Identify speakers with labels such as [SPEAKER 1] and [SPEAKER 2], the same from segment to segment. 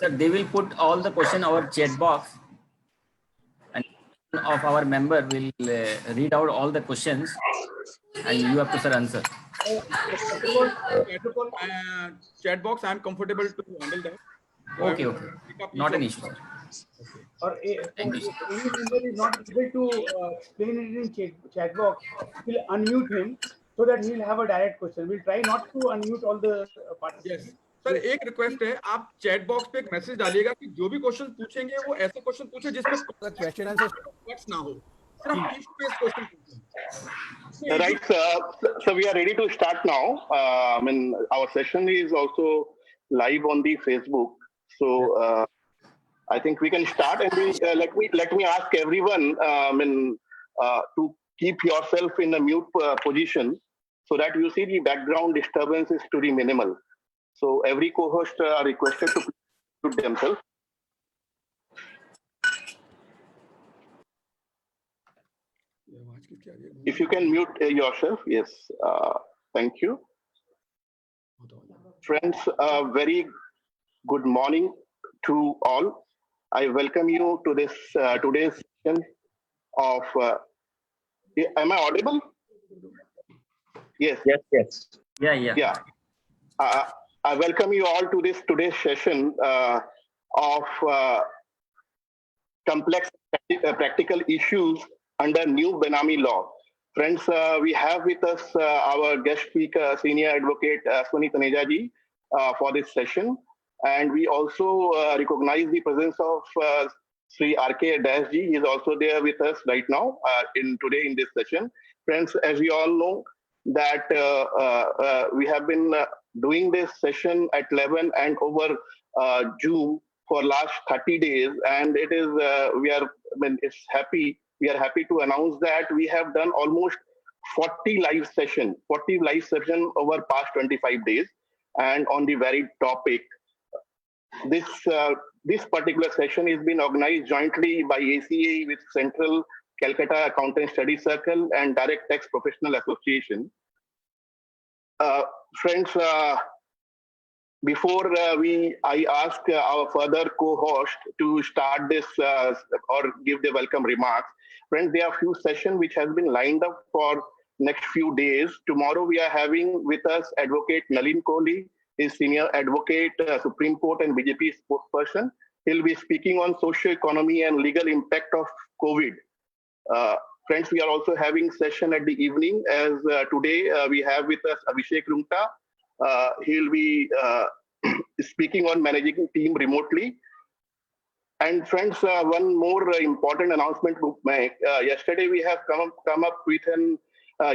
[SPEAKER 1] Sir, they will put all the question our chat box, and of our member will read out all the questions, and you have to sir answer.
[SPEAKER 2] First of all, chat box, I am comfortable to handle that. So
[SPEAKER 1] Okay, okay. Not an issue, sir.
[SPEAKER 2] Okay.
[SPEAKER 3] Or
[SPEAKER 1] Thank you,
[SPEAKER 3] if
[SPEAKER 1] sir.
[SPEAKER 3] any member is not able to explain it in chat box, we'll unmute him so that he'll have a direct question. We'll try not to unmute all the participants.
[SPEAKER 2] Yes. Sir एक request है, आप chat box पे एक message डालिएगा कि जो भी question पूछेंगे वो ऐसे क्वेश्चन पूछे जिसमें
[SPEAKER 4] क्वेश्चन आंसर
[SPEAKER 2] कट्स ना हो, सिर्फ इशू बेस्ड क्वेश्चन पूछें.
[SPEAKER 5] Right, so we are ready to start now. I mean, our session is also live on the Facebook. So I think we can start, and let me ask everyone, to keep yourself in a mute position so that you see the background disturbance is to be minimal. So every co-host are requested to mute themselves. If you can mute yourself, yes. Thank you. Friends, very good morning to all. I welcome you to this today's session of. Am I audible? Yes.
[SPEAKER 1] Yes, yes. Yeah, yeah.
[SPEAKER 5] Yeah. I welcome you all to this today's session of complex practical issues under new Benami law. Friends, we have with us our guest speaker, Senior Advocate Swani Taneja ji, for this session. And we also recognize the presence of Sri R.K. Das ji. He is also there with us right now today in this session. Friends, as we all know, that we have been doing this session at 11 and over Zoom for last 30 days, and it is we are happy to announce that we have done almost 40 live session over past 25 days, and on the very topic. This particular session is being organized jointly by ACA with Central Calcutta Accountant Study Circle and Direct Tax Professional Association. Friends, before I ask our further co-host to start this or give the welcome remarks, friends, there are a few sessions which has been lined up for next few days. Tomorrow we are having with us Advocate Nalin Kohli, is Senior Advocate, Supreme Court and BJP spokesperson. He'll be speaking on socio-economy and legal impact of COVID. Friends, we are also having session at the evening, as today we have with us Abhishek Rungta. He'll be speaking on managing team remotely. And friends, one more important announcement to make. Yesterday we have come up with an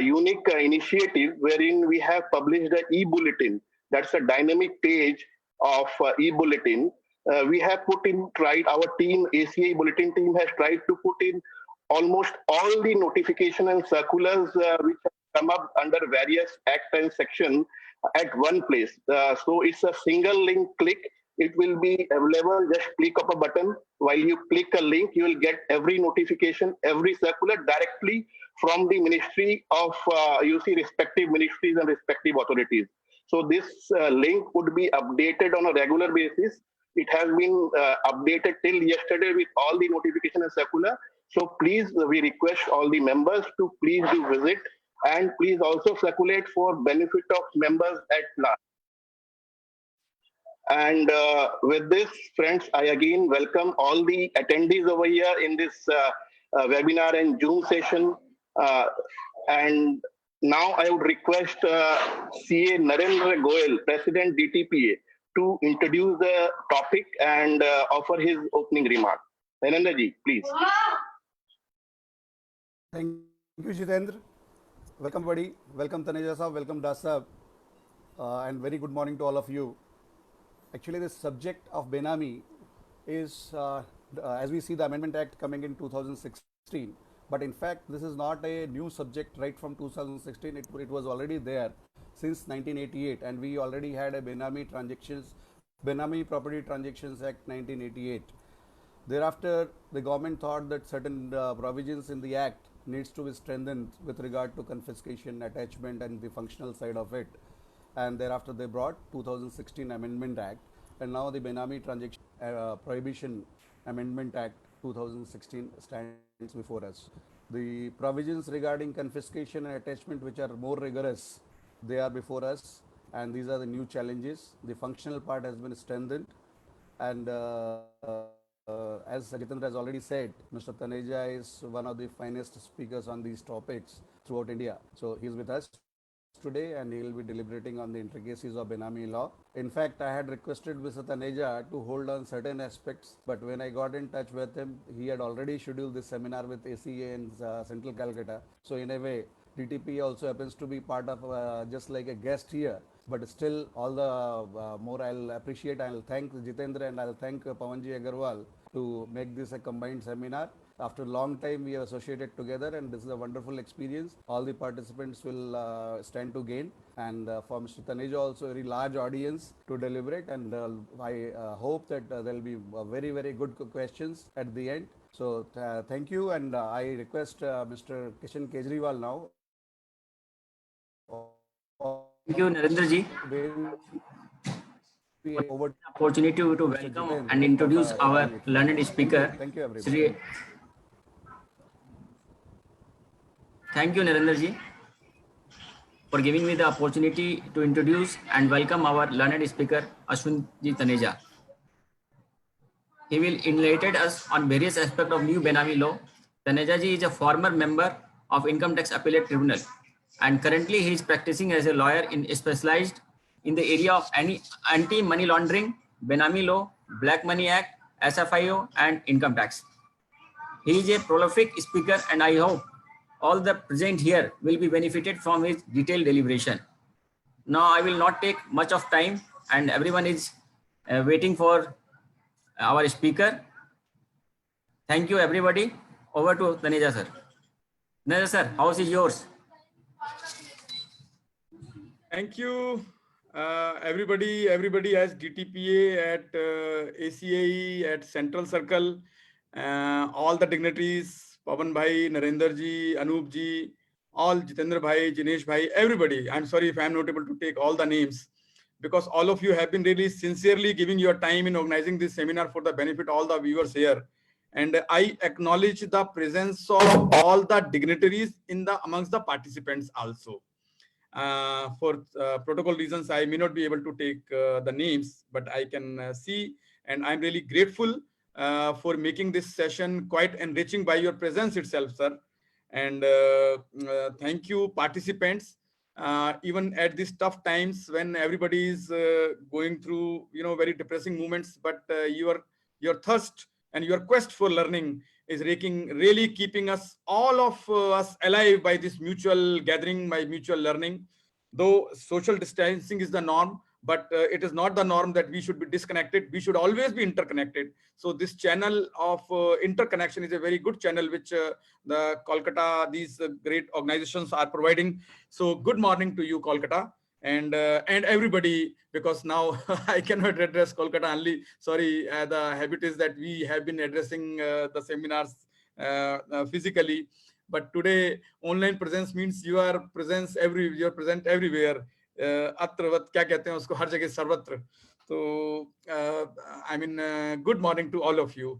[SPEAKER 5] unique initiative wherein we have published an e-bulletin. That's a dynamic page of e-bulletin. We have our team, ACA Bulletin team has tried to put in almost all the notification and circulars which have come up under various acts and sections at one place. So it's a single link click. It will be available. Just click of a button. While you click a link, you will get every notification, every circular directly from the Ministry of, respective ministries and respective authorities. So this link would be updated on a regular basis. It has been updated till yesterday with all the notification and circular. So please, we request all the members to please do visit, and please also circulate for benefit of members at large. And with this, friends, I again welcome all the attendees over here in this webinar and Zoom session. And now I would request CA Narendra Goyal, President DTPA, to introduce the topic and offer his opening remark. Narendra ji, please.
[SPEAKER 4] Thank you, Jitendra. Welcome, buddy. Welcome, Taneja Saab. Welcome, Das Saab. And very good morning to all of you. Actually, the subject of Benami is, as we see the Amendment Act coming in 2016, but in fact, this is not a new subject right from 2016. It was already there since 1988, and we already had a Benami Property Transactions Act 1988. Thereafter, the government thought that certain provisions in the Act needs to be strengthened with regard to confiscation, attachment, and the functional side of it. And thereafter, they brought 2016 Amendment Act, and now the Benami Transaction Prohibition Amendment Act 2016 stands before us. The provisions regarding confiscation and attachment, which are more rigorous, they are before us, and these are the new challenges. The functional part has been strengthened, and as Jitendra has already said, Mr. Taneja is one of the finest speakers on these topics throughout India. So he's with us today, and he will be deliberating on the intricacies of Benami law. In fact, I had requested Mr. Taneja to hold on certain aspects, but when I got in touch with him, he had already scheduled this seminar with ACA in Central Calcutta. So in a way, DTP also happens to be part of just like a guest here. But still, all the more I'll appreciate, I'll thank Jitendra and I'll thank Pawanji Agarwal to make this a combined seminar. After a long time, we are associated together, and this is a wonderful experience. All the participants will stand to gain, and for Mr. Taneja also a very large audience to deliberate, and I hope that there will be very, very good questions at the end. So thank you, and I request Mr. Kishan Kejriwal now.
[SPEAKER 1] Thank you, Narendra ji.
[SPEAKER 4] Over
[SPEAKER 1] Opportunity to welcome and introduce our learned speaker.
[SPEAKER 4] Thank you, everybody.
[SPEAKER 1] Thank you, Narendra ji, for giving me the opportunity to introduce and welcome our learned speaker, Ashwin ji Taneja. He will enlighten us on various aspects of new Benami law. Taneja ji is a former member of Income Tax Appellate Tribunal, and currently he is practicing as a lawyer specialized in the area of anti-money laundering, Benami law, Black Money Act, SFIO, and income tax. He is a prolific speaker, and I hope all the present here will be benefited from his detailed deliberation. Now I will not take much of time, and everyone is waiting for our speaker. Thank you, everybody. Over to Taneja sir. Taneja sir, house is yours.
[SPEAKER 2] Thank you, everybody. Everybody has DTPA at ACAE at Central Circle. All the dignitaries, Pawan Bhai, Narendra ji, Anup ji, all Jitendra Bhai, Jinesh Bhai, everybody. I'm sorry if I'm not able to take all the names, because all of you have been really sincerely giving your time in organizing this seminar for the benefit of all the viewers here. And I acknowledge the presence of all the dignitaries amongst the participants also. For protocol reasons, I may not be able to take the names, but I can see, and I'm really grateful for making this session quite enriching by your presence itself, sir. And thank you, participants. Even at these tough times when everybody is going through, very depressing moments, but your thirst and your quest for learning is really keeping us, all of us, alive by this mutual gathering, by mutual learning. Though social distancing is the norm, but it is not the norm that we should be disconnected. We should always be interconnected. So this channel of interconnection is a very good channel which the Kolkata, these great organizations are providing. So good morning to you, Kolkata, and everybody, because now I cannot address Kolkata only. Sorry, the habit is that we have been addressing the seminars physically. But today, online presence means you are present everywhere. Atravat kya kehte hain usko, har jagah sarvatra. So good morning to all of you,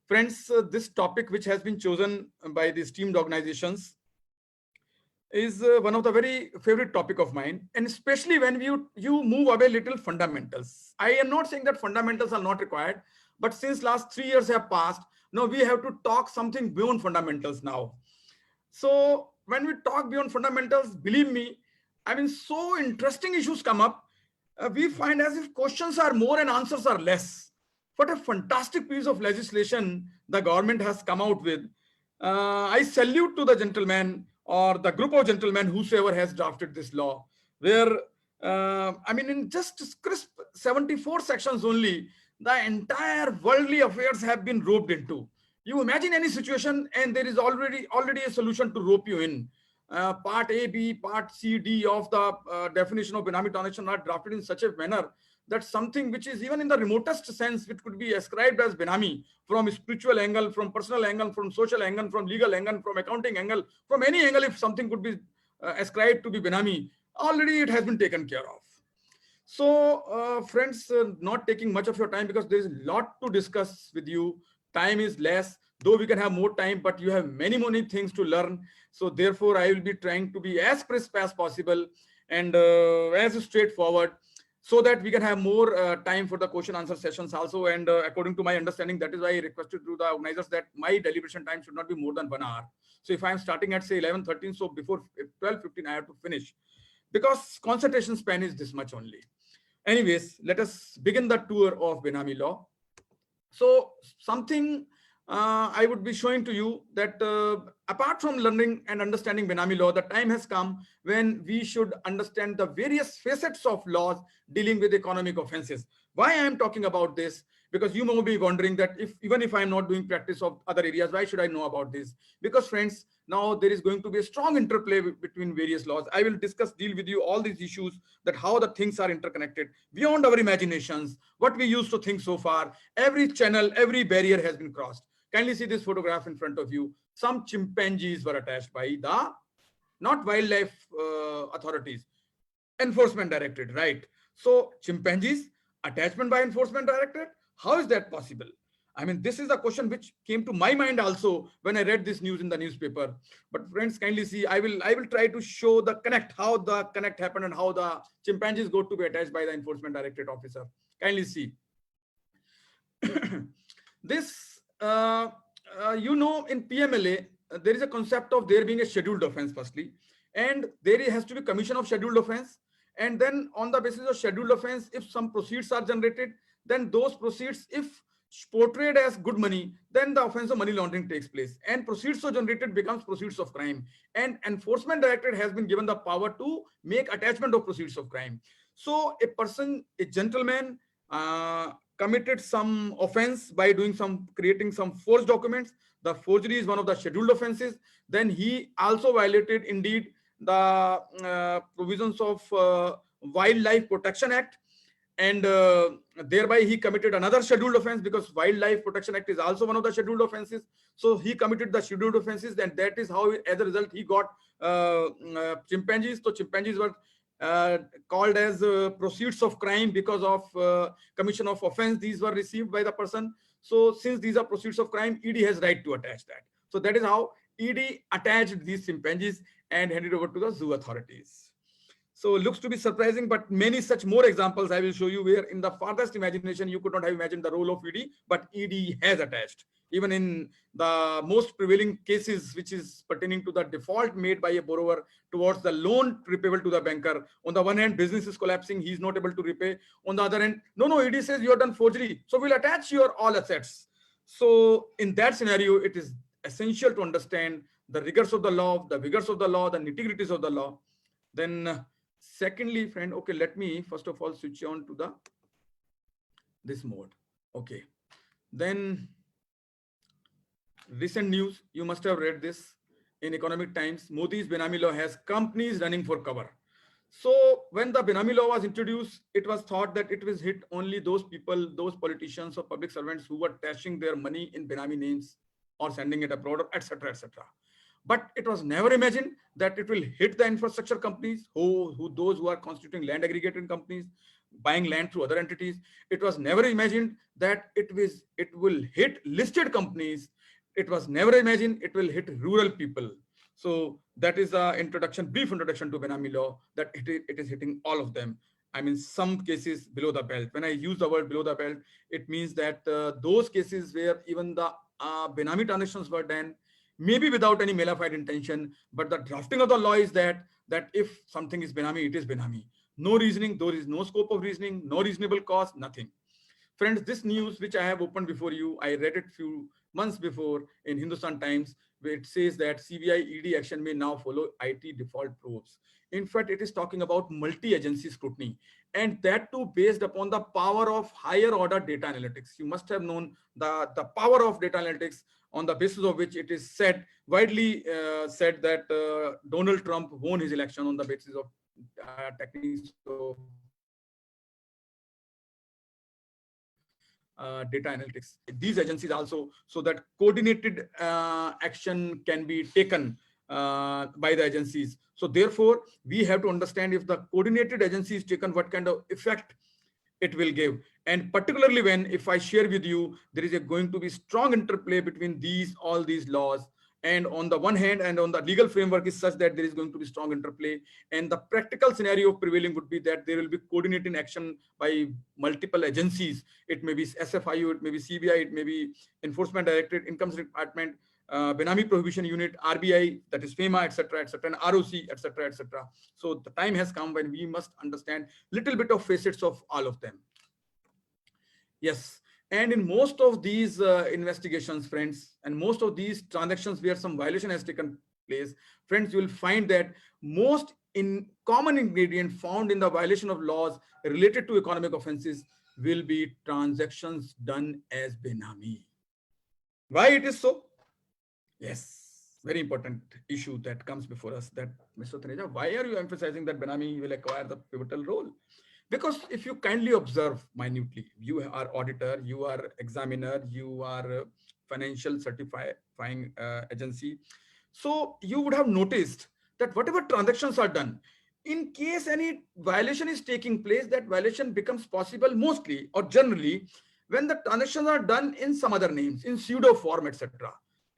[SPEAKER 2] friends. This topic, which has been chosen by the esteemed organizations, is one of the very favorite topic of mine, and especially when you move away little fundamentals. I am not saying that fundamentals are not required, but since last 3 years have passed, now we have to talk something beyond fundamentals now. So when we talk beyond fundamentals, believe me, so interesting issues come up. We find as if questions are more and answers are less. What a fantastic piece of legislation the government has come out with. I salute to the gentleman or the group of gentlemen, whosoever has drafted this law, where, in just crisp 74 sections only, the entire worldly affairs have been roped into. You imagine any situation and there is already a solution to rope you in. Part A, B, Part C, D of the definition of Benami transaction are drafted in such a manner that something which is even in the remotest sense, which could be ascribed as Benami, from a spiritual angle, from personal angle, from social angle, from legal angle, from accounting angle, from any angle, if something could be ascribed to be Benami, already it has been taken care of. So, friends, not taking much of your time because there is a lot to discuss with you. Time is less, though we can have more time, but you have many things to learn. So therefore, I will be trying to be as crisp as possible and as straightforward, so that we can have more time for the question answer sessions also. And according to my understanding, that is why I requested to the organizers that my deliberation time should not be more than 1 hour. So if I am starting at say 11:13, so before 12:15 I have to finish, because concentration span is this much only. Anyways, let us begin the tour of Benami law. So something I would be showing to you that apart from learning and understanding Benami law, the time has come when we should understand the various facets of laws dealing with economic offenses. Why I am talking about this? Because you may be wondering that even if I am not doing practice of other areas, why should I know about this? Because friends, now there is going to be a strong interplay between various laws. I will deal with you all these issues, that how the things are interconnected beyond our imaginations, what we used to think so far. Every channel, every barrier has been crossed. Kindly see this photograph in front of you. Some chimpanzees were attached by the, not wildlife authorities, enforcement directorate, right? So chimpanzees, attachment by enforcement directorate, how is that possible? I mean, this is the question which came to my mind also when I read this news in the newspaper. But friends, kindly see, I will try to show the connect, how the connect happened and how the chimpanzees got to be attached by the enforcement directorate officer. Kindly see. This, you know, in PMLA, there is a concept of there being a scheduled offense firstly, and there has to be commission of scheduled offense. And then on the basis of scheduled offense, if some proceeds are generated, then those proceeds, if portrayed as good money, then the offense of money laundering takes place, and proceeds so generated becomes proceeds of crime. And enforcement directorate has been given the power to make attachment of proceeds of crime. So a person, a gentleman, committed some offense by creating some forged documents. The forgery is one of the scheduled offenses. Then he also violated indeed the provisions of Wildlife Protection Act, and thereby he committed another scheduled offense, because Wildlife Protection Act is also one of the scheduled offenses. So he committed the scheduled offenses, and that is how, as a result, he got chimpanzees. So chimpanzees were called as proceeds of crime because of commission of offense these were received by the person. So since these are proceeds of crime, ED has right to attach that. So that is how ED attached these chimpanzees and handed over to the zoo authorities. So looks to be surprising, but many such more examples I will show you where in the farthest imagination you could not have imagined the role of ED, but ED has attached. Even in the most prevailing cases, which is pertaining to the default made by a borrower towards the loan repayable to the banker. On the one hand, business is collapsing, he is not able to repay. On the other hand, no, ED says you have done forgery, so we'll attach your all assets. So in that scenario, it is essential to understand the rigors of the law, the vigors of the law, the nitty-gritties of the law. Then secondly, friend, okay, let me first of all switch on to this mode. Okay, then recent news, you must have read this in Economic Times. Modi's Benami law has companies running for cover. So when the Benami law was introduced, it was thought that it was hit only those people, those politicians or public servants who were stashing their money in Benami names or sending it abroad, etc., etc. But it was never imagined that it will hit the infrastructure companies, those who are constituting land aggregating companies, buying land through other entities. It was never imagined that it will hit listed companies. It was never imagined it will hit rural people. So that is the brief introduction to Benami law, that it is hitting all of them. I mean, some cases below the belt. When I use the word below the belt, it means that those cases where even the Benami transactions were done, maybe without any mala fide intention, but the drafting of the law is that if something is Benami, it is Benami. No reasoning, there is no scope of reasoning, no reasonable cause, nothing. Friends, this news which I have opened before you, I read it few months before in Hindustan Times, where it says that CBI ED action may now follow IT default probes. In fact, it is talking about multi-agency scrutiny, and that too based upon the power of higher order data analytics. You must have known the power of data analytics, on the basis of which it is widely said that Donald Trump won his election on the basis of techniques of data analytics. These agencies also, so that coordinated action can be taken by the agencies. So therefore, we have to understand if the coordinated agency is taken, what kind of effect it will give. And particularly when, if I share with you, there is going to be strong interplay between all these laws. And on the one hand, and on the legal framework is such that there is going to be strong interplay. And the practical scenario prevailing would be that there will be coordinating action by multiple agencies. It may be SFIU, it may be CBI, it may be Enforcement Directorate, Income Department, Benami Prohibition Unit, RBI, that is FEMA, etc., etc., and ROC, etc., etc. So the time has come when we must understand little bit of facets of all of them. Yes, and in most of these investigations, friends, and most of these transactions where some violation has taken place, friends, you will find that most common ingredient found in the violation of laws related to economic offenses will be transactions done as Benami. Why it is so? Yes, very important issue that comes before us, that Mr. Taneja, why are you emphasizing that Benami will acquire the pivotal role? Because if you kindly observe minutely, you are auditor, you are examiner, you are financial certifying agency. So you would have noticed that whatever transactions are done, in case any violation is taking place, that violation becomes possible mostly or generally when the transactions are done in some other names, in pseudo form, etc.,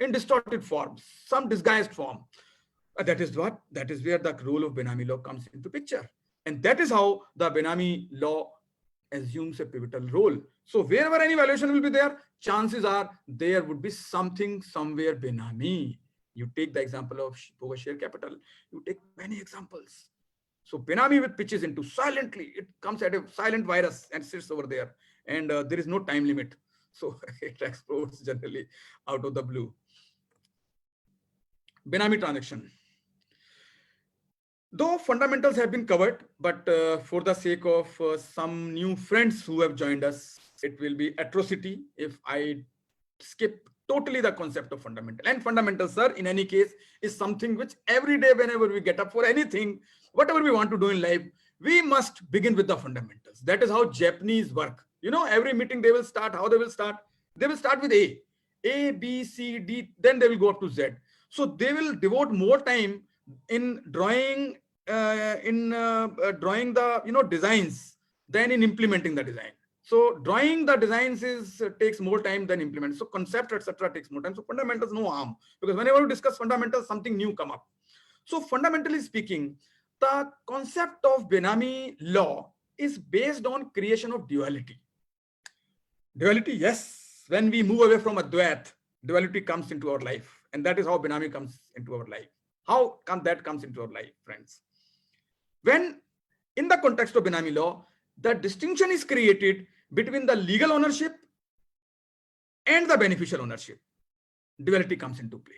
[SPEAKER 2] in distorted form, some disguised form. That is where the role of Benami law comes into picture. And that is how the Benami law assumes a pivotal role. So wherever any violation will be there, chances are there would be something somewhere Benami. You take the example of Boga share capital. You take many examples. So Benami with pitches into silently, it comes at a silent virus and sits over there. And there is no time limit. So it explodes generally out of the blue. Benami transaction. Though fundamentals have been covered, but for the sake of some new friends who have joined us, it will be atrocity if I skip totally the concept of fundamental. And fundamentals, sir, in any case, is something which every day, whenever we get up for anything, whatever we want to do in life, we must begin with the fundamentals. That is how Japanese work. You know, every meeting they will start, how they will start? They will start with A, B, C, D, then they will go up to Z. So they will devote more time in drawing drawing the designs than in implementing the design. So drawing the designs takes more time than implement. So concept, etc., takes more time. So fundamentals, no harm, because whenever you discuss fundamentals, something new come up. So fundamentally speaking, the concept of Benami law is based on creation of duality. Duality, yes. When we move away from Advait, duality comes into our life, and that is how Benami comes into our life. How come that comes into our life, friends? When in the context of Benami law, the distinction is created between the legal ownership and the beneficial ownership. Duality comes into play.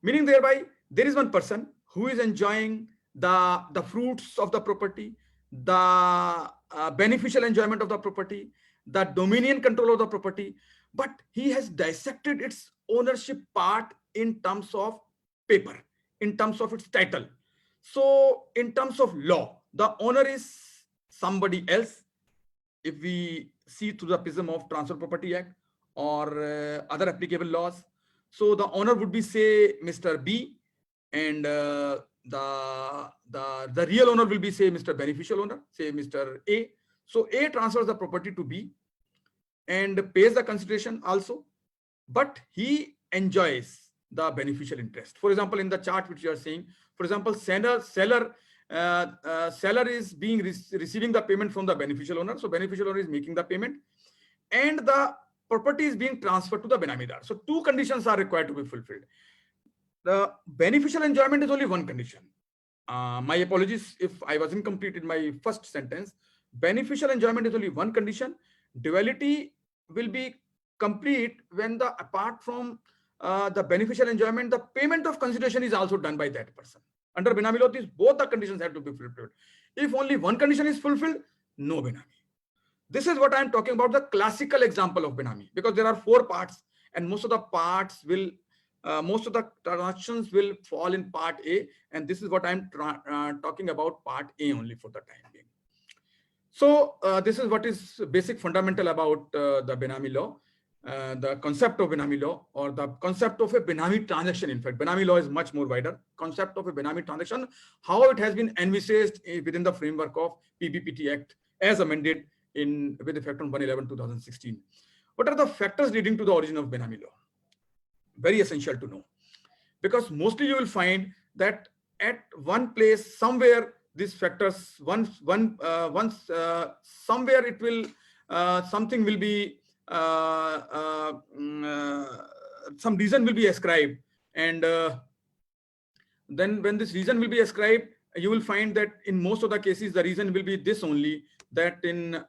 [SPEAKER 2] Meaning thereby, there is one person who is enjoying the fruits of the property, the beneficial enjoyment of the property, the dominion control of the property, but he has dissected its ownership part in terms of paper, in terms of its title. So in terms of law, the owner is somebody else. If we see through the prism of Transfer Property Act or other applicable laws, so the owner would be, say, Mr. B, and the real owner will be, say, Mr. Beneficial owner, say Mr. A. So A transfers the property to B and pays the consideration also, but he enjoys the beneficial interest. For example, in the chart which you are seeing, for example, seller is receiving the payment from the beneficial owner. So beneficial owner is making the payment, and the property is being transferred to the Benamidar. So two conditions are required to be fulfilled. The beneficial enjoyment is only one condition. My apologies if I was incomplete in my first sentence. Beneficial enjoyment is only one condition. Duality will be complete when apart from the beneficial enjoyment, the payment of consideration is also done by that person. Under Benami law, both the conditions have to be fulfilled. If only one condition is fulfilled, no Benami. This is what I am talking about, the classical example of Benami, because there are 4 parts, and most of the parts will, most of the transactions will fall in part A, and this is what I am talking about, part A only for the time being. So this is what is basic fundamental about the Benami law. the concept of Benami law, or the concept of a Benami transaction. In fact, Benami law is much more wider. Concept of a Benami transaction, how it has been envisaged within the framework of PBPT Act as amended with effect on 1/11/2016. What are the factors leading to the origin of Benami law? Very essential to know, because mostly you will find that at one place, somewhere, these factors, somewhere it will, something will be, some reason will be ascribed, and then when this reason will be ascribed, you will find that in most of the cases the reason will be this only, that in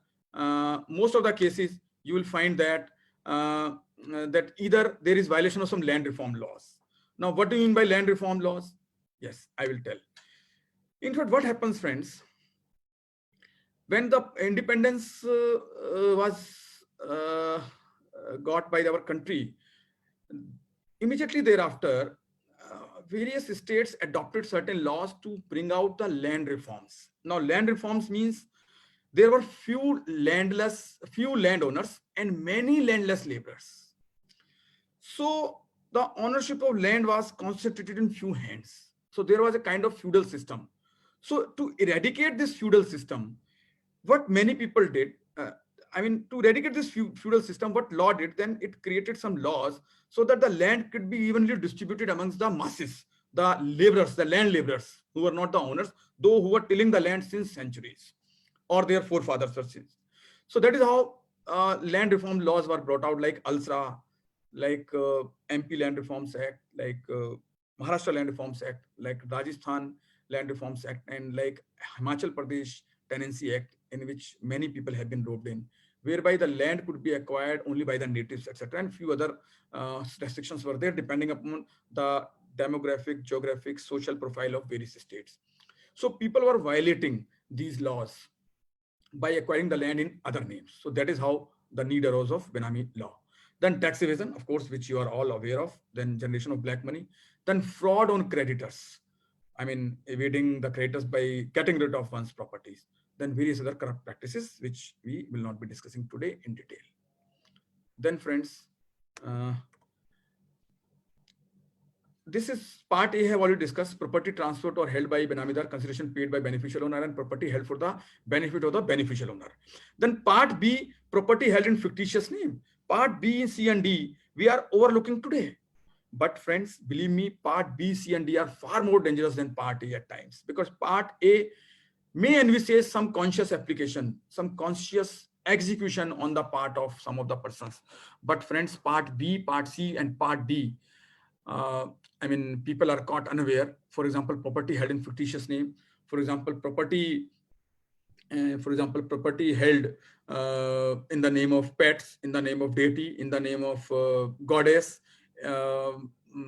[SPEAKER 2] most of the cases you will find that that either there is violation of some land reform laws. Now, what do you mean by land reform laws? Yes, I will tell. In fact, what happens, friends, when the independence was got by our country, immediately thereafter, various states adopted certain laws to bring out the land reforms. Now, land reforms means there were few landowners and many landless laborers. So the ownership of land was concentrated in few hands. So there was a kind of feudal system. So to eradicate this feudal system, what many people did, to eradicate this feudal system, what law did, then it created some laws so that the land could be evenly distributed amongst the masses, the laborers, the land laborers, who were not the owners, though who were tilling the land since centuries, or their forefathers were since. So that is how land reform laws were brought out, like ALSRA, like MP Land Reforms Act, like Maharashtra Land Reforms Act, like Rajasthan Land Reforms Act, and like Himachal Pradesh Tenancy Act, in which many people have been roped in, whereby the land could be acquired only by the natives, etc. And few other restrictions were there depending upon the demographic, geographic, social profile of various states. So people were violating these laws by acquiring the land in other names. So that is how the need arose of Benami law. Then tax evasion, of course, which you are all aware of. Then generation of black money. Then fraud on creditors. Evading the creditors by getting rid of one's properties. Then various other corrupt practices, which we will not be discussing today in detail. Then, friends, this is part A. Have already discussed: property transferred or held by Benamidar, consideration paid by beneficial owner, and property held for the benefit of the beneficial owner. Then part B, property held in fictitious name. Part B, C and D, we are overlooking today. But friends, believe me, part B, C and D are far more dangerous than part A at times, because part A may envisage some conscious application, some conscious execution on the part of some of the persons. But friends, part B, part C, and part D, people are caught unaware. For example, property held in fictitious name. For example, property held in the name of pets, in the name of deity, in the name of goddess,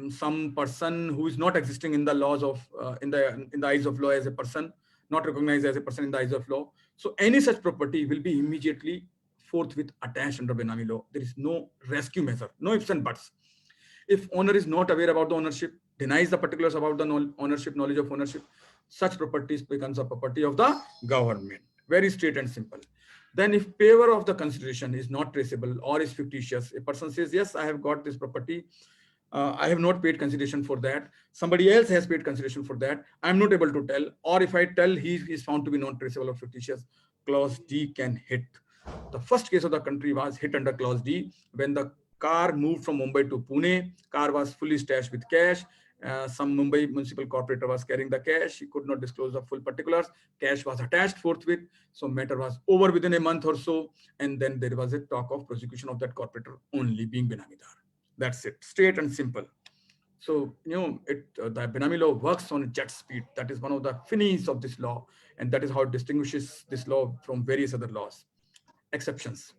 [SPEAKER 2] some person who is not existing in the laws of, in the eyes of law as a person, not recognized as a person in the eyes of law. So any such property will be immediately forthwith attached under Benami law. There is no rescue measure, no ifs and buts. If owner is not aware about the ownership, denies the particulars about the ownership, knowledge of ownership, such properties becomes a property of the government. Very straight and simple. Then if payer of the consideration is not traceable or is fictitious, a person says, yes, I have got this property, I have not paid consideration for that, somebody else has paid consideration for that, I'm not able to tell, or if I tell, he is found to be non-traceable or fictitious, clause D can hit. The first case of the country was hit under clause D when the car moved from Mumbai to Pune. Car was fully stashed with cash. Some Mumbai municipal corporator was carrying the cash. He could not disclose the full particulars. Cash was attached forthwith. So matter was over within a month or so. And then there was a talk of prosecution of that corporator only being Benamidar. That's it, straight and simple. So, the Benami law works on jet speed. That is one of the finis of this law. And that is how it distinguishes this law from various other laws. Exceptions.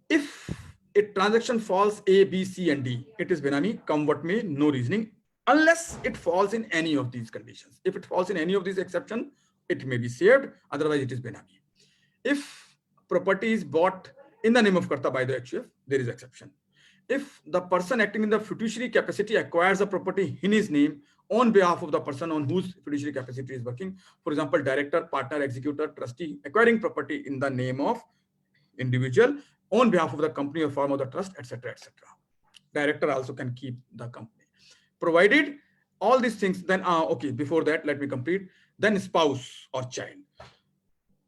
[SPEAKER 2] If a transaction falls A, B, C, and D, it is Benami, come what may, no reasoning, unless it falls in any of these conditions. If it falls in any of these exceptions, it may be saved, otherwise it is Benami. If property is bought in the name of Karta by the HUF, there is exception. If the person acting in the fiduciary capacity acquires a property in his name on behalf of the person on whose fiduciary capacity is working, for example, director, partner, executor, trustee, acquiring property in the name of individual, on behalf of the company or form of the trust, etc., etc. Director also can keep the company. Provided all these things, then okay, before that, let me complete. Then spouse or child.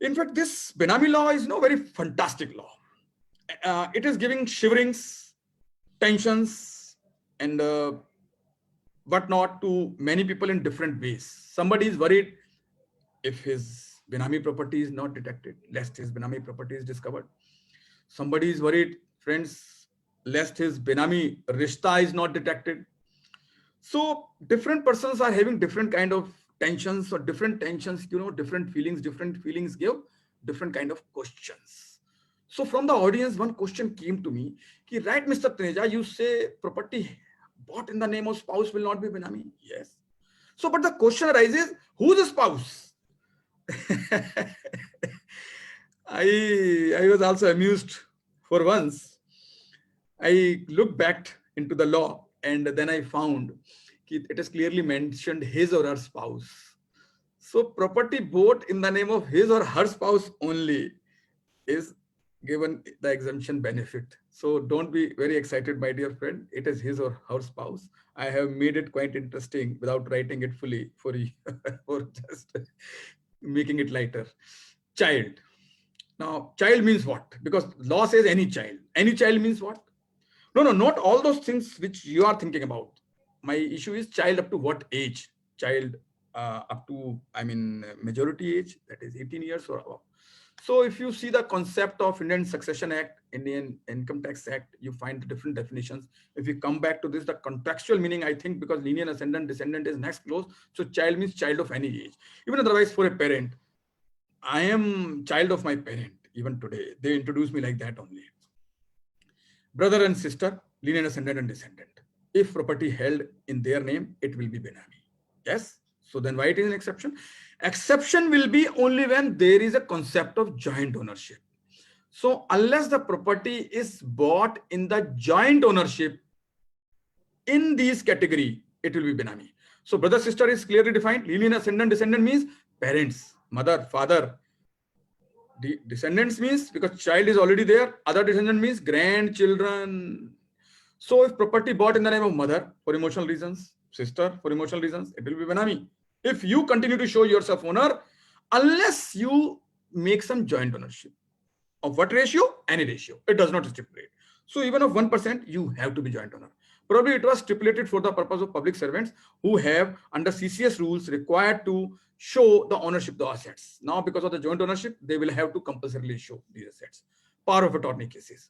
[SPEAKER 2] In fact, this Benami law is very fantastic law. It is giving shiverings, tensions, and whatnot to many people in different ways. Somebody is worried if his Benami property is not detected, lest his Benami property is discovered. Somebody is worried, friends, lest his Benami rishta is not detected. So different persons are having different kind of tensions, or different tensions, different feelings give different kind of questions. So from the audience, one question came to me, right, Mr. Taneja, you say property bought in the name of spouse will not be Benami. Yes. So, but the question arises, who's the spouse? I was also amused for once. I looked back into the law, and then I found it is clearly mentioned his or her spouse. So property bought in the name of his or her spouse only is given the exemption benefit. So don't be very excited, my dear friend. It is his or her spouse. I have made it quite interesting without writing it fully for you, for just making it lighter. Child. Now, child means what? Because law says any child. Any child means what? No, not all those things which you are thinking about. My issue is child up to what age? Child up to, majority age, that is 18 years or above. So if you see the concept of Indian Succession Act, Indian Income Tax Act, you find the different definitions. If we come back to this, the contextual meaning, I think, because lineal ascendant, descendant is next close. So child means child of any age. Even otherwise, for a parent, I am child of my parent. Even today, they introduce me like that only. Brother and sister, lineal ascendant and descendant. If property held in their name, it will be Benami. Yes. So then why it is an exception? Exception will be only when there is a concept of joint ownership. So unless the property is bought in the joint ownership, in these category, it will be Benami. So brother, sister is clearly defined. Lineal ascendant, descendant means parents, mother, father. The descendants means because child is already there. Other descendant means grandchildren. So if property bought in the name of mother for emotional reasons, sister for emotional reasons, it will be Benami. If you continue to show yourself owner, unless you make some joint ownership. Of what ratio? Any ratio. It does not stipulate. So even of 1%, you have to be joint owner. Probably it was stipulated for the purpose of public servants who have under CCS rules required to show the ownership of the assets. Now because of the joint ownership, they will have to compulsorily show these assets. Power of attorney cases.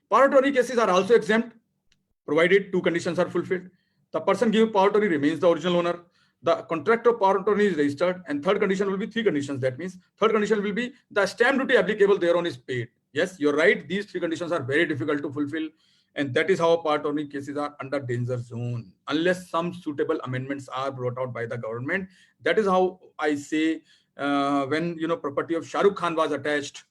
[SPEAKER 2] Power of attorney cases are also exempt, provided two conditions are fulfilled. The person giving power of attorney remains the original owner. The contract of power of attorney is registered, and third condition will be three conditions. That means third condition will be the stamp duty applicable thereon is paid. Yes, you're right. These three conditions are very difficult to fulfill, and that is how power of attorney cases are under danger zone unless some suitable amendments are brought out by the government. That is how I say when property of Shah Rukh Khan was attached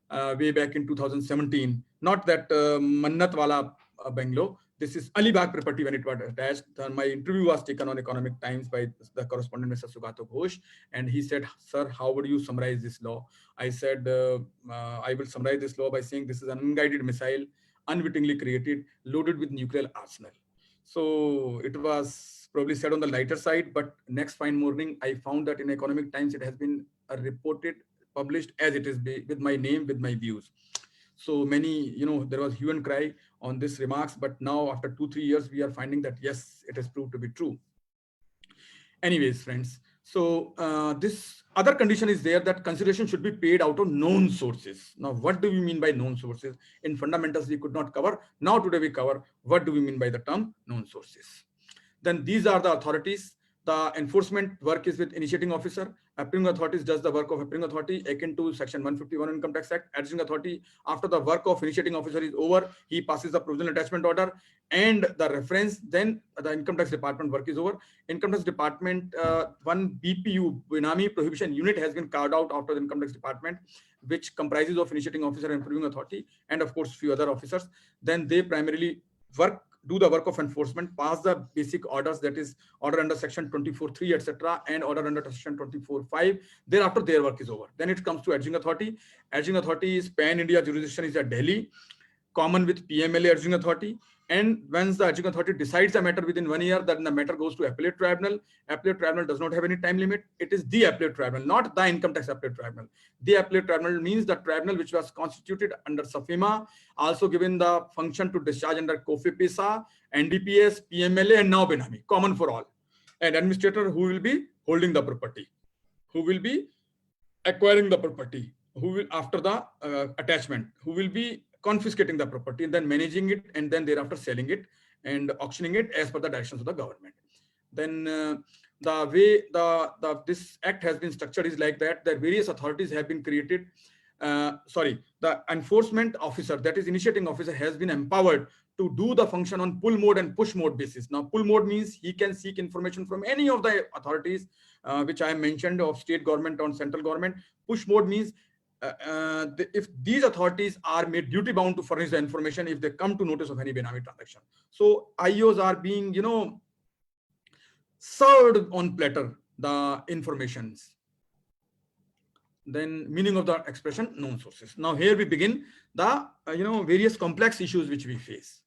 [SPEAKER 2] way back in 2017, not that Mannat Wala Bangalore. This is Alibag property when it was attached. My interview was taken on Economic Times by the correspondent, Mr. Sugato Ghosh. And he said, sir, how would you summarize this law? I said, I will summarize this law by saying this is an unguided missile, unwittingly created, loaded with nuclear arsenal. So it was probably said on the lighter side, but next fine morning, I found that in Economic Times, it has been reported, published as it is with my name, with my views. So many, there was hue and cry on this remarks, but now after 2-3 years, we are finding that, yes, it has proved to be true. Anyways, friends, so this other condition is there that consideration should be paid out of known sources. Now, what do we mean by known sources? In fundamentals, we could not cover. Now, today we cover what do we mean by the term known sources. Then these are the authorities. The enforcement work is with initiating officer. Approving authorities does the work of approving authority akin to section 151 Income Tax Act. Adjudicating authority, after the work of initiating officer is over, he passes the provisional attachment order and the reference, then the income tax department work is over. Income tax department, one BPU, Benami Prohibition Unit has been carved out after the income tax department, which comprises of initiating officer and approving authority, and of course, few other officers. Then they primarily work do the work of enforcement, pass the basic orders, that is order under section 24(3), etc., and order under section 24(5). Thereafter, their work is over. Then it comes to adjudging authority. Adjudging authority is pan-India jurisdiction is at Delhi, common with PMLA adjudging authority. And once the adjudging authority decides a matter within 1 year, then the matter goes to appellate tribunal. Appellate tribunal does not have any time limit. It is the appellate tribunal, not the income tax appellate tribunal. The appellate tribunal means the tribunal which was constituted under SAFEMA, also given the function to discharge under COFEPISA, NDPS, PMLA, and now Benami, common for all. And administrator who will be holding the property, who will be acquiring the property, who will, after the attachment, who will be confiscating the property and then managing it, and then thereafter selling it and auctioning it as per the directions of the government. Then the way this act has been structured is like that various authorities have been created. The enforcement officer, that is initiating officer, has been empowered to do the function on pull mode and push mode basis. Now, pull mode means he can seek information from any of the authorities which I mentioned, of state government or central government. Push mode means if these authorities are made duty bound to furnish the information if they come to notice of any Benami transaction. So IOs are being, served on platter the informations. Then meaning of the expression known sources. Now here we begin the various complex issues which we face.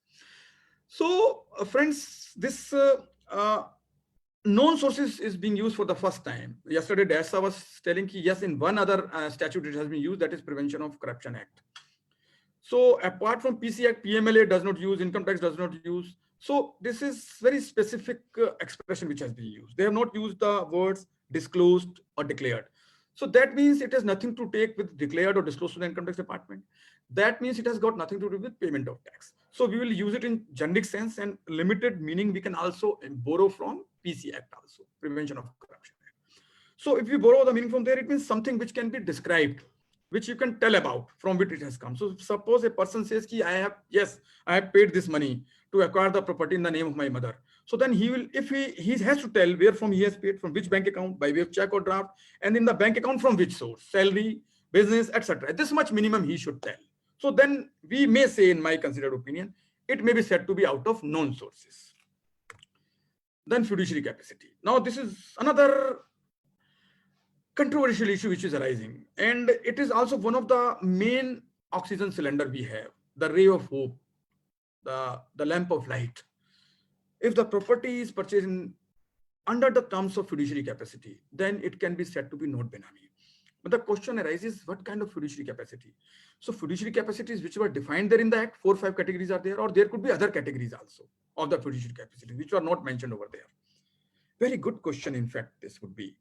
[SPEAKER 2] So friends, this known sources is being used for the first time. Yesterday, Dasa was telling ki, yes, in one other statute it has been used, that is Prevention of Corruption Act. So apart from PC Act, PMLA does not use, income tax does not use. So this is very specific expression which has been used. They have not used the words disclosed or declared. So that means it has nothing to take with declared or disclosed to the income tax department. That means it has got nothing to do with payment of tax. So we will use it in generic sense, and limited meaning we can also borrow from PC Act also, Prevention of Corruption Act. So if we borrow the meaning from there, it means something which can be described, which you can tell about from which it has come. So suppose a person says, ki, I have paid this money to acquire the property in the name of my mother. So then he will, if he has to tell where from he has paid, from which bank account, by way of check or draft, and in the bank account from which source, salary, business, etc. This much minimum he should tell. So then we may say, in my considered opinion, it may be said to be out of known sources. Then fiduciary capacity. Now this is another controversial issue which is arising, and it is also one of the main oxygen cylinder we have, the ray of hope, the lamp of light. If the property is purchased under the terms of fiduciary capacity, then it can be said to be not Benami. But the question arises, what kind of fiduciary capacity? So fiduciary capacities which were defined there in the Act, 4 or 5 categories are there, or there could be other categories also of the fiduciary capacity which were not mentioned over there. Very good question, in fact, this would be.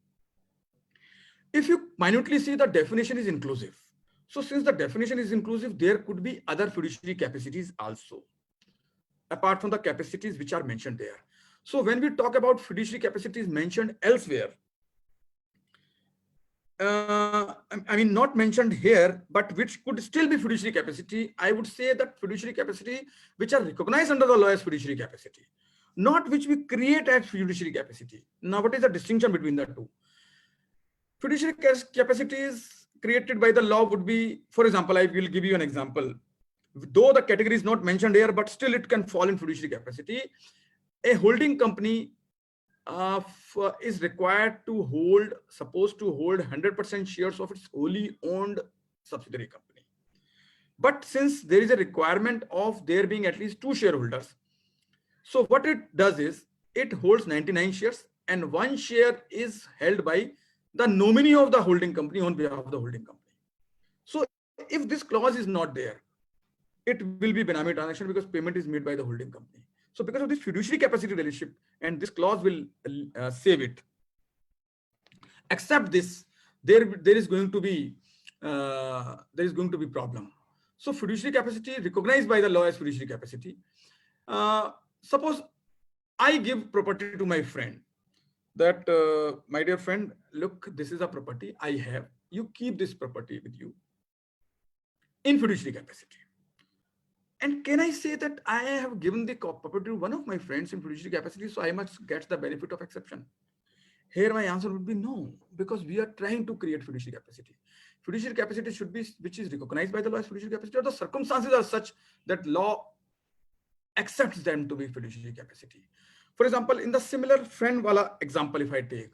[SPEAKER 2] If you minutely see, the definition is inclusive. So since the definition is inclusive, there could be other fiduciary capacities also, apart from the capacities which are mentioned there. So when we talk about fiduciary capacities mentioned elsewhere, I mean, not mentioned here, but which could still be fiduciary capacity, I would say that fiduciary capacity which are recognized under the law as fiduciary capacity, not which we create as fiduciary capacity. Now, what is the distinction between the two? Fiduciary capacities created by the law would be, for example, I will give you an example. Though the category is not mentioned here, but still it can fall in fiduciary capacity. A holding company is required to hold, supposed to hold 100% shares of its wholly owned subsidiary company. But since there is a requirement of there being at least 2 shareholders, so what it does is it holds 99 shares and 1 share is held by the nominee of the holding company on behalf of the holding company. So if this clause is not there, it will be Benami transaction because payment is made by the holding company. So because of this fiduciary capacity relationship, and this clause will save it. Except this, there is going to be problem. So fiduciary capacity recognized by the law as fiduciary capacity. Suppose I give property to my friend, that my dear friend, look, this is a property I have. You keep this property with you in fiduciary capacity. And can I say that I have given the property to one of my friends in fiduciary capacity, so I must get the benefit of exception? Here my answer would be no, because we are trying to create fiduciary capacity. Fiduciary capacity should be which is recognized by the law as fiduciary capacity, or the circumstances are such that law accepts them to be fiduciary capacity. For example, in the similar friend wala example, if I take,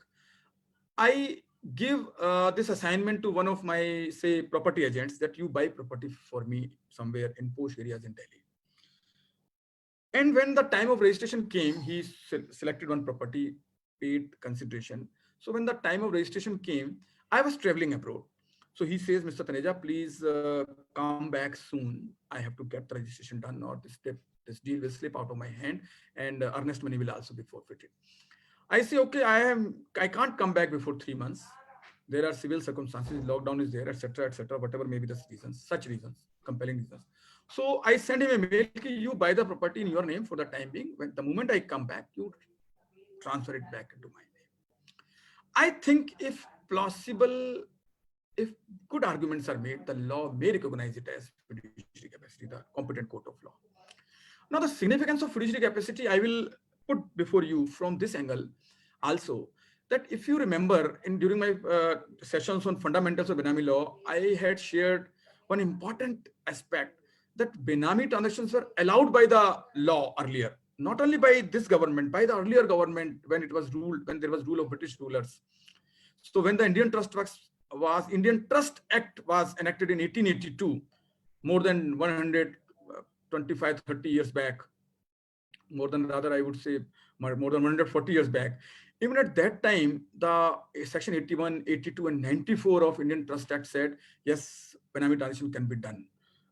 [SPEAKER 2] I give this assignment to one of my, say, property agents that you buy property for me somewhere in posh areas in Delhi. And when the time of registration came, he selected one property, paid consideration. So when the time of registration came, I was traveling abroad. So he says, Mr. Taneja, please come back soon. I have to get the registration done, or this deal will slip out of my hand, and earnest money will also be forfeited. I say, okay, I can't come back before 3 months. There are civil circumstances, lockdown is there, etc., whatever may be the reasons, such reasons, compelling reasons. So I send him a mail, you buy the property in your name for the time being. When the moment I come back, you transfer it back into my name. I think if plausible, if good arguments are made, the law may recognize it as fiduciary capacity, the competent court of law. Now, the significance of fiduciary capacity, I will put before you from this angle also, that if you remember, during my sessions on fundamentals of Benami law, I had shared one important aspect, that Benami transactions were allowed by the law earlier, not only by this government, by the earlier government when it was ruled, when there was rule of British rulers. So when the Indian Trust Act was enacted in 1882, more than 125, 30 years back, more than, rather I would say more than 140 years back. Even at that time, the section 81, 82 and 94 of Indian Trust Act said, yes, Benami transaction can be done.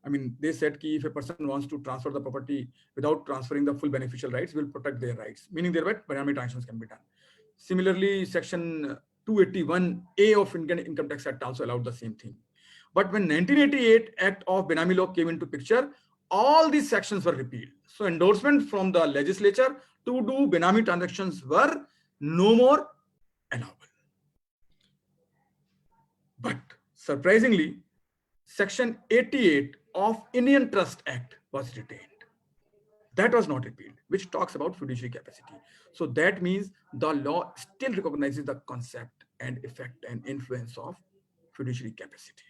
[SPEAKER 2] I mean, they said if a person wants to transfer the property without transferring the full beneficial rights, will protect their rights, meaning thereby Benami transactions can be done. Similarly, section 281A of Indian Income Tax Act also allowed the same thing. But when 1988 Act of Benami law came into picture, all these sections were repealed. So endorsement from the legislature to do Benami transactions were no more allowable. But surprisingly, section 88 of Indian Trust Act was retained. That was not repealed, which talks about fiduciary capacity. So that means the law still recognizes the concept and effect and influence of fiduciary capacity.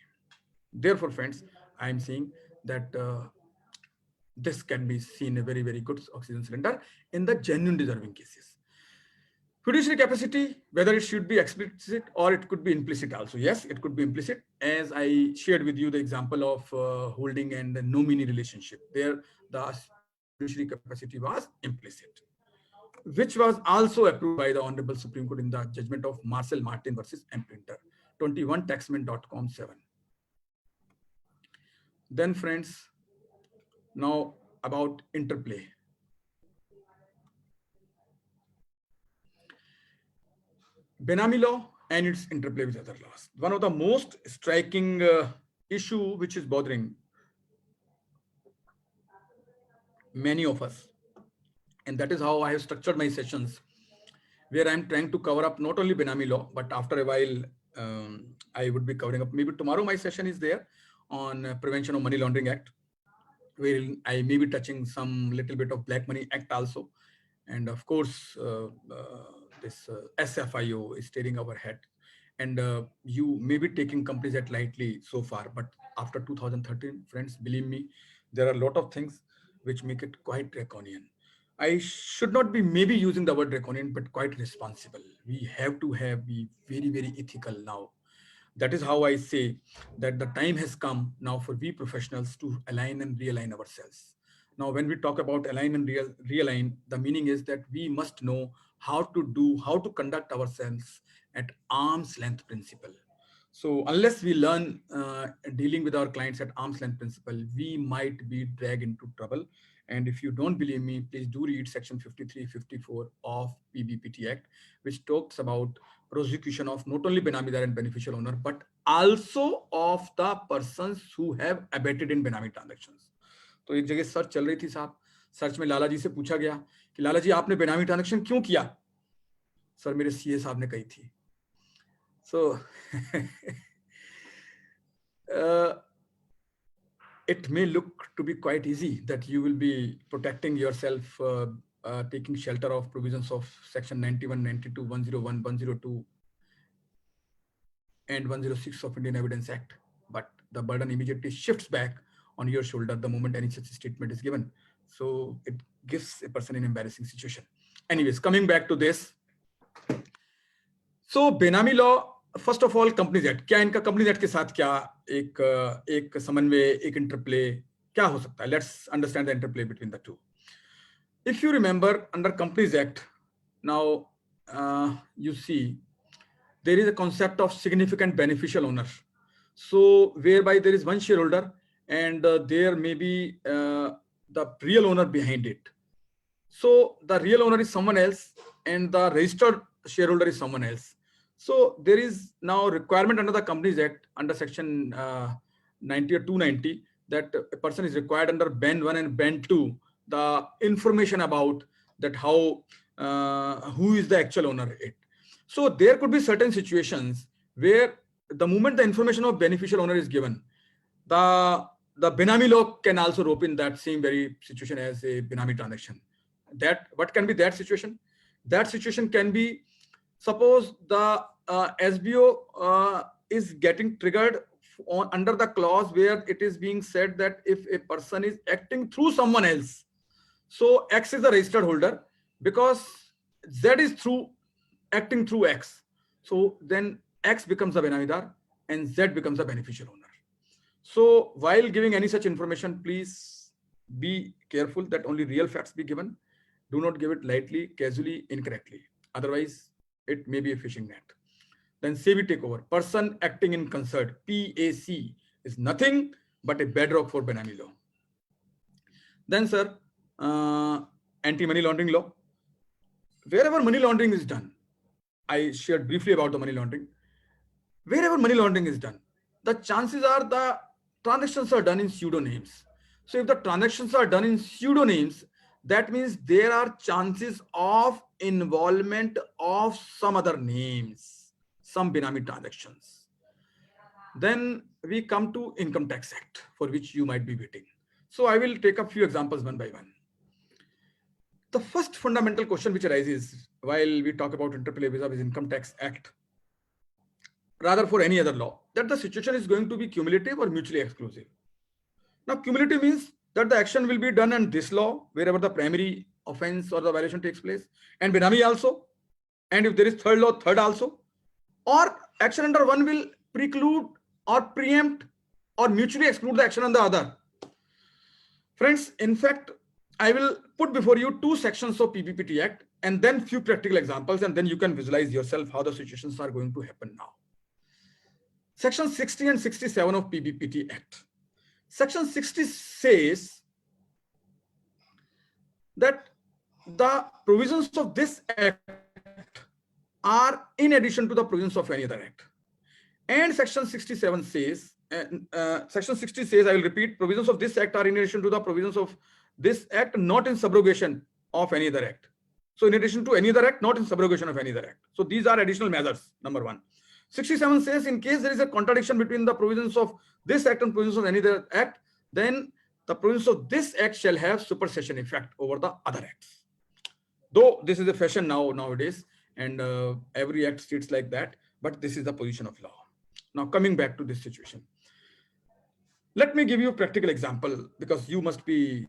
[SPEAKER 2] Therefore, friends, I am saying that this can be seen a very, very good oxygen cylinder in the genuine deserving cases. Fiduciary capacity, whether it should be explicit or it could be implicit also. Yes, it could be implicit. As I shared with you the example of holding and the nominee relationship, there the fiduciary capacity was implicit, which was also approved by the Honorable Supreme Court in the judgment of Marcel Martin versus Imprinter, 21 taxman.com 7. Then, friends, now about interplay. Benami law and its interplay with other laws. One of the most striking issue which is bothering many of us, and that is how I have structured my sessions, where I'm trying to cover up not only Benami law, but after a while, I would be covering up, maybe tomorrow my session is there on Prevention of Money Laundering Act, where I may be touching some little bit of Black Money Act also. And of course, this SFIO is staring our head. And you may be taking companies that lightly so far, but after 2013, friends, believe me, there are a lot of things which make it quite draconian. I should not be maybe using the word draconian, but quite responsible. We have to be very, very ethical now. That is how I say that the time has come now for we professionals to align and realign ourselves. Now, when we talk about align and realign, the meaning is that we must know how to conduct ourselves at arm's length principle. So unless we learn dealing with our clients at arm's length principle, we might be dragged into trouble. And if you don't believe me, please do read section 53, 54 of PBPT Act, which talks about prosecution of not only benamidar and beneficial owner, but also of the persons who have abetted in benami transactions. तो एक जगह search चल रही थी साहब, search में लाला जी से पूछा गया कि लाला जी आपने बेनामी ट्रांजैक्शन क्यों किया? सर मेरे सीए साहब ने कही थी. So it may look to be quite easy that you will be protecting yourself, taking shelter of provisions of section 91, 92, 101, 102 and 106 of Indian Evidence Act. But the burden immediately shifts back on your shoulder the moment any such statement is given. So it gives a person an embarrassing situation. Anyways, coming back to this. So Benami law, first of all, Companies Act. क्या इनका Companies Act के साथ क्या एक समन्वय, एक interplay क्या हो सकता है? Let's understand the interplay between the two. If you remember, under Companies Act, now you see there is a concept of significant beneficial owner. So whereby there is one shareholder and there may be the real owner behind it. So the real owner is someone else and the registered shareholder is someone else. So there is now requirement under the Companies Act under section 90 or 290 that a person is required under band 1 and band 2 the information about that how who is the actual owner it. So there could be certain situations where the moment the information of beneficial owner is given, the Benami law can also rope in that same very situation as a Benami transaction. That what can be that situation? That situation can be, suppose the SBO is getting triggered under the clause where it is being said that if a person is acting through someone else, so X is the registered holder because Z is acting through X. So then X becomes the Benamidar and Z becomes the beneficial owner. So while giving any such information, please be careful that only real facts be given. Do not give it lightly, casually, incorrectly. Otherwise, it may be a phishing net. Then SEBI takeover. Person acting in concert, PAC, is nothing but a bedrock for Benami law. Then, sir, anti-money laundering law. Wherever money laundering is done, I shared briefly about the money laundering. Wherever money laundering is done, the chances are the transactions are done in pseudonyms. So if the transactions are done in pseudonyms, that means there are chances of involvement of some other names, some Benami transactions. Then we come to Income Tax Act, for which you might be waiting. So I will take a few examples one by one. The first fundamental question which arises while we talk about interplay vis-a-vis Income Tax Act, rather for any other law, that the situation is going to be cumulative or mutually exclusive. Now, cumulative means that the action will be done on this law, wherever the primary offense or the violation takes place, and Benami also. And if there is third law, third also. Or action under one will preclude or preempt or mutually exclude the action on the other. Friends, in fact, I will put before you two sections of PPPT Act and then few practical examples, and then you can visualize yourself how the situations are going to happen now. Section 60 and 67 of PPPT Act. Section 60 says that the provisions of this act are in addition to the provisions of any other act. And section 67 says, section 60 says, I will repeat, provisions of this act are in addition to the provisions of this act, not in subrogation of any other act. So in addition to any other act, not in subrogation of any other act. So these are additional measures, number one. 67 says, in case there is a contradiction between the provisions of this act and provisions of any other act, then the provisions of this act shall have supersession effect over the other acts. Though this is a fashion nowadays, and every act states like that, but this is the position of law. Now coming back to this situation, let me give you a practical example, because you must be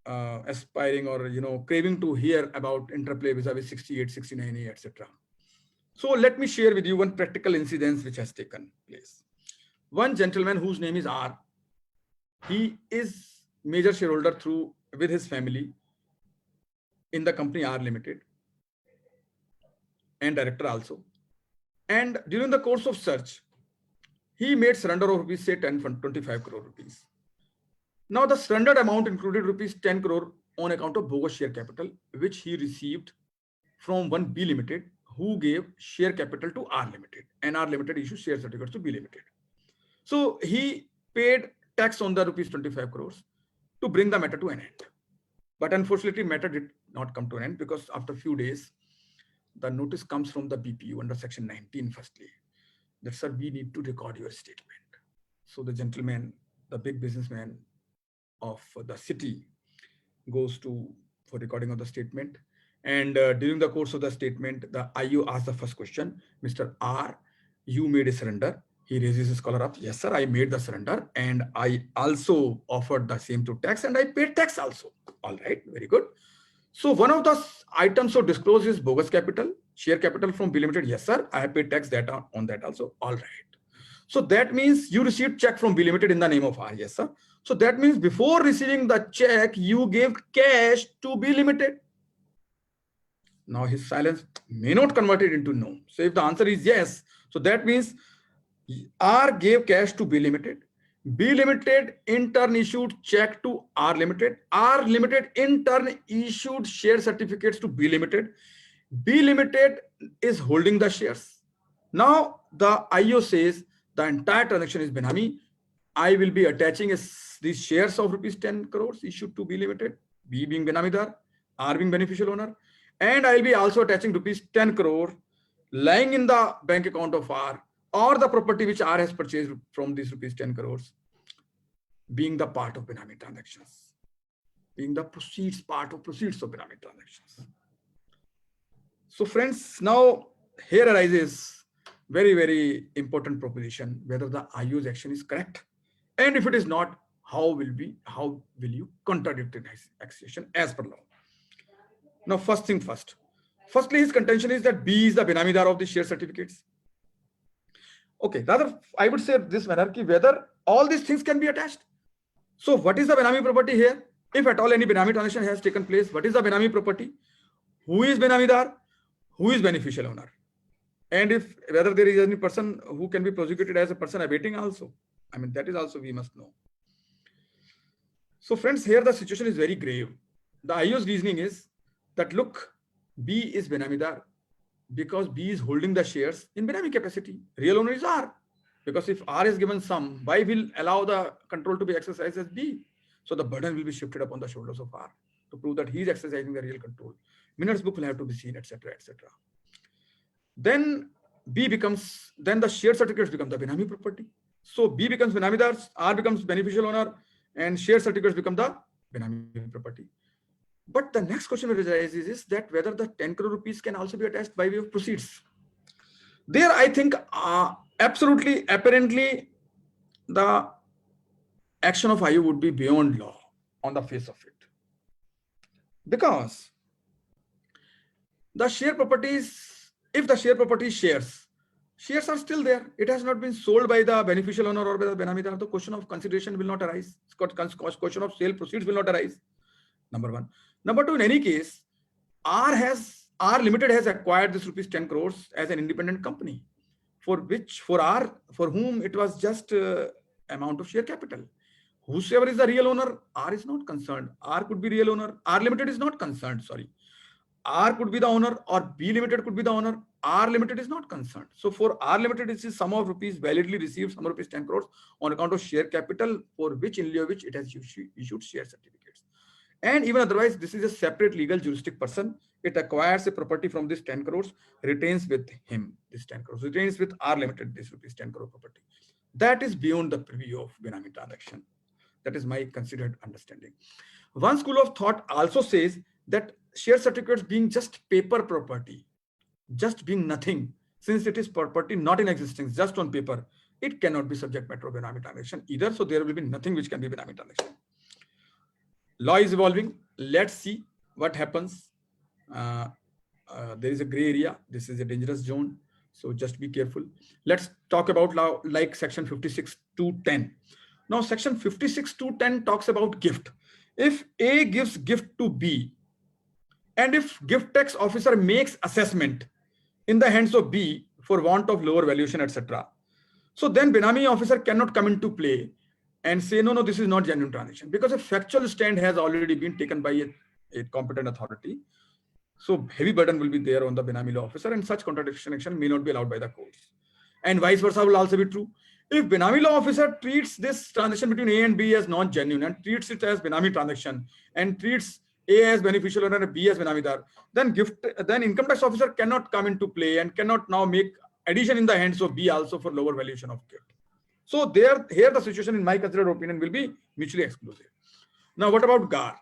[SPEAKER 2] aspiring or craving to hear about interplay vis-a-vis 68, 69A, etc. So let me share with you one practical incident which has taken place. One gentleman whose name is R, he is major shareholder with his family in the company R Limited and director also. And during the course of search, he made surrender of rupees, say 25 crore rupees. Now the surrendered amount included rupees 10 crore on account of bogus share capital, which he received from one B Limited, who gave share capital to R Limited, and R Limited issued share certificates to B Limited. So he paid tax on the rupees 25 crores to bring the matter to an end. But unfortunately, matter did not come to an end, because after a few days, the notice comes from the BPU under section 19 firstly, that sir, we need to record your statement. So the gentleman, the big businessman of the city, goes for recording of the statement. And during the course of the statement, the IU asked the first question, Mr. R, you made a surrender He raises his collar up. Yes, sir, I made the surrender and I also offered the same to tax and I paid tax also. All right, very good. So one of the items so disclosed is bogus capital, share capital from B Limited. Yes, sir, I have paid tax data on that also. All right. So that means you received check from B Limited in the name of R. Yes, sir. So that means before receiving the check, you gave cash to B Limited. Now his silence may not convert it into no. So if the answer is yes, so that means R gave cash to B Limited. B Limited in turn issued check to R Limited. R Limited in turn issued share certificates to B Limited. B Limited is holding the shares. Now the IO says the entire transaction is Benami. I will be attaching these shares of rupees 10 crores issued to B Limited, B being Benamidar, R being beneficial owner. And I'll be also attaching rupees 10 crore lying in the bank account of R or the property which R has purchased from these rupees 10 crores being the part of Benami transactions, being the part of proceeds of Benami transactions. So friends, now here arises very, very important proposition, whether the IO's action is correct. And if it is not, how will you contradict the accusation as per law? Now, first thing first. Firstly, his contention is that B is the Benamidar of the share certificates. Okay, rather, I would say this manner, whether all these things can be attached. So what is the Benami property here? If at all any Benami transaction has taken place, what is the Benami property? Who is Benamidar? Who is beneficial owner? And if whether there is any person who can be prosecuted as a person abating also. I mean, that is also we must know. So friends, here the situation is very grave. The IO's reasoning is that look, B is Benamidar because B is holding the shares in Benami capacity. Real owner is R. Because if R is given some, why will allow the control to be exercised as B? So the burden will be shifted upon the shoulders of R to prove that he is exercising the real control. Minutes book will have to be seen, etc., etc. Then then the share certificates become the Benami property. So B becomes Benamidar, R becomes beneficial owner, and share certificates become the Benami property. But the next question that arises is that whether the 10 crore rupees can also be attached by way of proceeds. There, I think absolutely, apparently, the action of IO would be beyond law on the face of it. Because the share properties, if the share property shares are still there. It has not been sold by the beneficial owner or by the Benamidar. The question of consideration will not arise. Question of sale proceeds will not arise. Number one. Number two, in any case, R Limited has acquired this rupees 10 crores as an independent company for whom it was just amount of share capital. Whosoever is the real owner, R is not concerned. R could be real owner. R Limited is not concerned, sorry. R could be the owner or B Limited could be the owner. R Limited is not concerned. So for R Limited, this is sum of rupees validly received, sum of rupees 10 crores on account of share capital for which in lieu of which it has issued share certificates. And even otherwise, this is a separate legal juristic person. It acquires a property from this 10 crores, retains with him this 10 crores, retains with R Limited this rupees 10 crore property. That is beyond the purview of Benami transaction. That is my considered understanding. One school of thought also says that share certificates being just paper property, just being nothing, since it is property not in existence, just on paper, it cannot be subject matter of Benami transaction either. So there will be nothing which can be Benami transaction. Law is evolving. Let's see what happens. There is a gray area. This is a dangerous zone. So just be careful. Let's talk about law like section 56(2)(10). Now section 56(2)(10) talks about gift. If A gives gift to B, and if gift tax officer makes assessment in the hands of B for want of lower valuation, etc., so then Benami officer cannot come into play and say, no, this is not genuine transaction, because a factual stand has already been taken by a competent authority. So heavy burden will be there on the Benami law officer, and such contradiction action may not be allowed by the courts. And vice versa will also be true. If Benami law officer treats this transaction between A and B as non-genuine and treats it as Benami transaction and treats A as beneficial owner and B as Benamidar, then income tax officer cannot come into play and cannot now make addition in the hands of B also for lower valuation of gift. So here the situation, in my considered opinion, will be mutually exclusive. Now, what about GAR?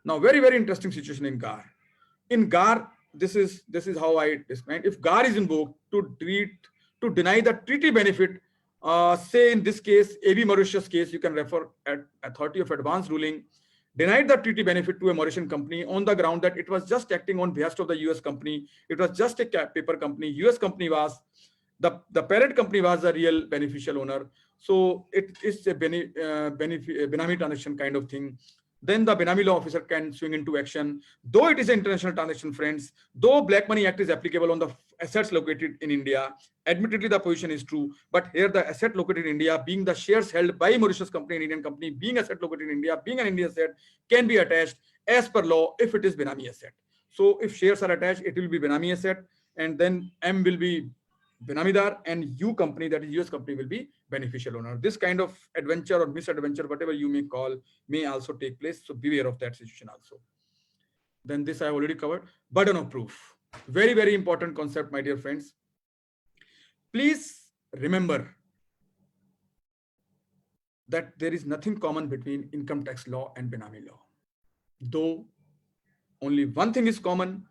[SPEAKER 2] Now, very, very interesting situation in GAR. In GAR, this is how I describe. If GAR is invoked to deny the treaty benefit say in this case, AB Mauritius case, you can refer at Authority of Advance ruling, denied the treaty benefit to a Mauritian company on the ground that it was just acting on behest of the US company. It was just a paper company. US company was, the parent company was the real beneficial owner. So it is a Benami transaction kind of thing. Then the Benami law officer can swing into action. Though it is an international transaction, friends, though Black Money Act is applicable on the assets located in India, admittedly the position is true, but here the asset located in India, being the shares held by Mauritius company, an Indian company, being asset located in India, being an Indian asset, can be attached as per law if it is Benami asset. So if shares are attached, it will be Benami asset, and then M will be Benamidar, and U company, that is US company, will be beneficial owner. This kind of adventure or misadventure, whatever you may call, may also take place. So beware of that situation also. Then this I have already covered. Burden of proof. Very, very important concept, my dear friends. Please remember that there is nothing common between income tax law and Benami law. Though only one thing is common,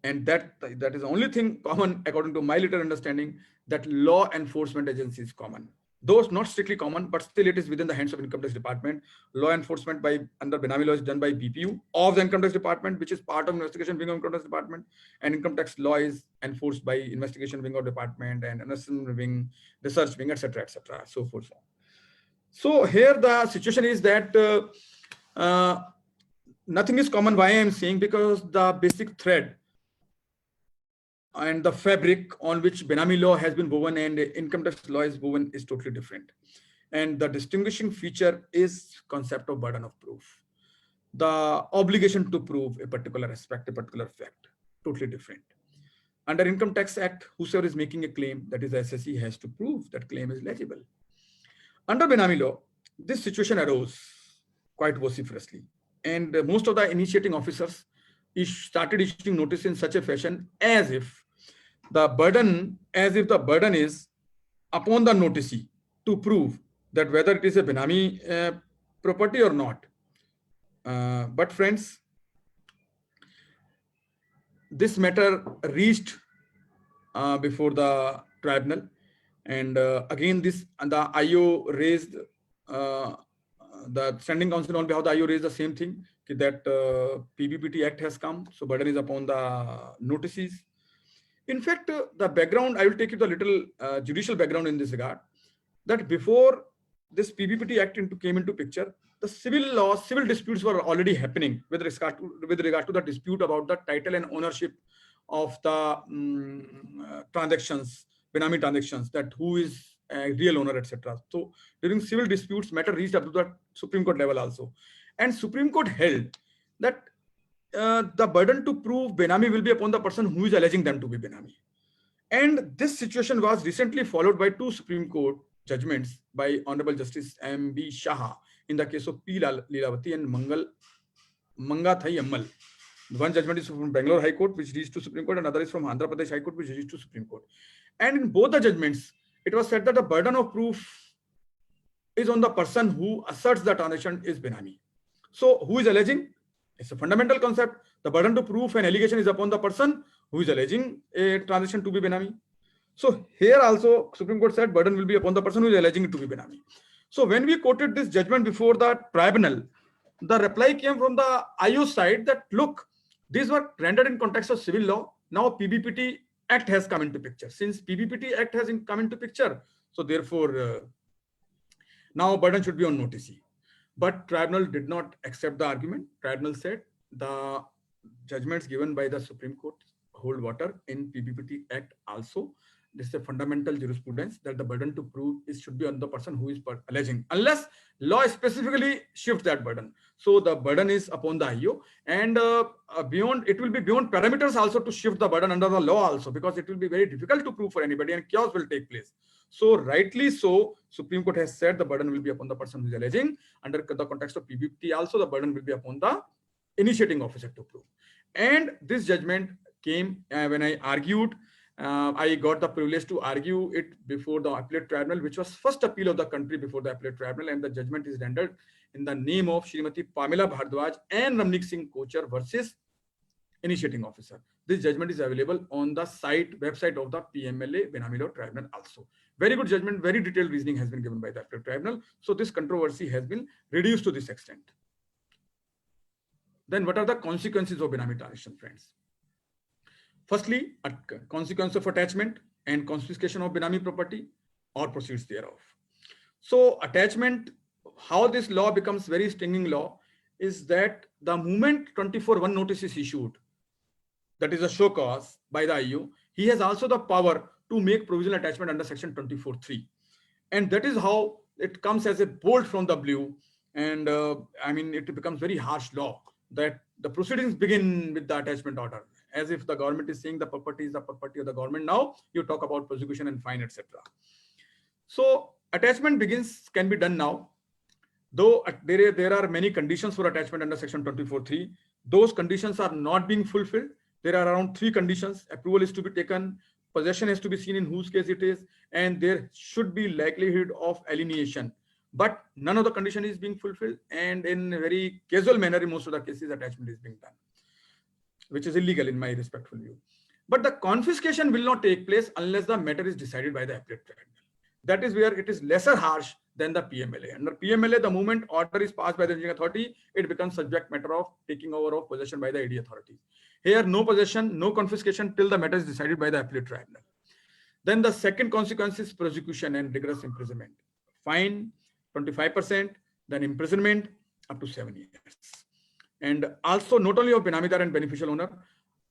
[SPEAKER 2] and that is the only thing common according to my little understanding, that law enforcement agency is common. Though it's not strictly common, but still it is within the hands of Income Tax Department. Law enforcement by under Benami law is done by BPU of the Income Tax Department, which is part of investigation wing of Income Tax Department, and income tax law is enforced by investigation wing of department and investment wing, research wing, etc., so forth. So here the situation is that nothing is common. Why I am saying? Because the basic thread and the fabric on which Benami law has been woven and income tax law is woven is totally different. And the distinguishing feature is concept of burden of proof. The obligation to prove a particular aspect, a particular fact, totally different. Under Income Tax Act, whosoever is making a claim, that is the SSE, has to prove that claim is legible. Under Benami law, this situation arose quite vociferously. And most of the initiating officers started issuing notice in such a fashion as if the burden is upon the noticee to prove that whether it is a Benami property or not. But friends, this matter reached before the tribunal, and again this the IO raised, the Standing Council on behalf of the IO raised the same thing, that PBPT Act has come, so burden is upon the notices. In fact, the background, I will take you the little judicial background in this regard, that before this PBPT Act came into picture, the civil disputes were already happening with regard to the dispute about the title and ownership of the transactions, Benami transactions, that who is a real owner, etc. So during civil disputes, matter reached up to the Supreme Court level also. And Supreme Court held that the burden to prove Benami will be upon the person who is alleging them to be Benami. And this situation was recently followed by two Supreme Court judgments by Honorable Justice M.B. Shah in the case of P. Leelavati and Mangathai Ammal. One judgment is from Bangalore High Court, which reached to Supreme Court, and another is from Andhra Pradesh High Court, which reached to Supreme Court. And in both the judgments, it was said that the burden of proof is on the person who asserts the transaction is Benami. So who is alleging? It's a fundamental concept. The burden to prove an allegation is upon the person who is alleging a transaction to be Benami. So here also Supreme Court said burden will be upon the person who is alleging it to be Benami. So when we quoted this judgment before the tribunal, the reply came from the IO side that, look, these were rendered in context of civil law. Now PBPT Act has come into picture. Since PBPT Act has come into picture, so therefore now burden should be on noticee. But tribunal did not accept the argument. Tribunal said the judgments given by the Supreme Court hold water in PBPT Act also. This is a fundamental jurisprudence that the burden to prove should be on the person who is alleging, unless law specifically shifts that burden. So the burden is upon the IO, and beyond, it will be beyond parameters also to shift the burden under the law also, because it will be very difficult to prove for anybody and chaos will take place. So rightly so, Supreme Court has said the burden will be upon the person who is alleging. Under the context of PBPT also, the burden will be upon the initiating officer to prove. And this judgment came when I argued. I got the privilege to argue it before the appellate tribunal, which was first appeal of the country before the appellate tribunal, and the judgment is rendered in the name of Srimati Pamela Bhardwaj and Ramnik Singh Kochar versus initiating officer. This judgment is available on the website of the PMLA Benami Law Tribunal also. Very good judgment, very detailed reasoning has been given by the appellate tribunal. So this controversy has been reduced to this extent. Then what are the consequences of Benami transaction, friends? Firstly, a consequence of attachment and confiscation of Benami property or proceeds thereof. So attachment, how this law becomes very stinging law is that the moment 24(1) notice is issued, that is a show cause by the IU, he has also the power to make provisional attachment under section 24(3). And that is how it comes as a bolt from the blue. And I mean, it becomes very harsh law that the proceedings begin with the attachment order, as if the government is saying the property is the property of the government. Now you talk about prosecution and fine, etc. So attachment can be done now, though there are many conditions for attachment under section 24(3). Those conditions are not being fulfilled. There are around 3 conditions. Approval is to be taken, possession has to be seen in whose case it is, and there should be likelihood of alienation. But none of the condition is being fulfilled, and in a very casual manner in most of the cases attachment is being done, which is illegal in my respectful view. But the confiscation will not take place unless the matter is decided by the appellate tribunal. That is where it is lesser harsh than the PMLA. Under PMLA, the moment order is passed by the enjoining authority, it becomes subject matter of taking over of possession by the AD authority. Here, no possession, no confiscation till the matter is decided by the appellate tribunal. Then the second consequence is prosecution and rigorous imprisonment. Fine 25%, then imprisonment up to 7 years. And also not only of Benamidar and beneficial owner,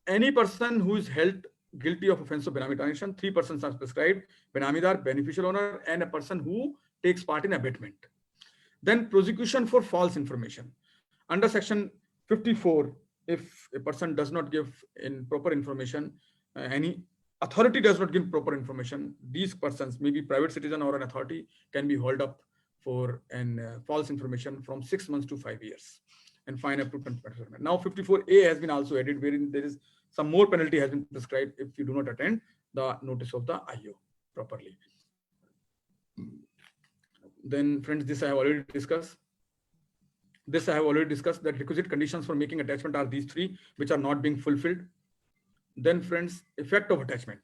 [SPEAKER 2] any person who is held guilty of offense of Benami transaction, 3 persons are prescribed: Benamidar, beneficial owner, and a person who takes part in abatement. Then prosecution for false information. Under section 54, if a person does not give in proper information, any authority does not give proper information, these persons, maybe private citizen or an authority, can be held up for false information from 6 months to 5 years, and fine up to 20%. Now 54A has been also added, wherein there is some more penalty has been prescribed if you do not attend the notice of the IO properly. Then friends, this I have already discussed. That requisite conditions for making attachment are these 3, which are not being fulfilled. Then friends, effect of attachment.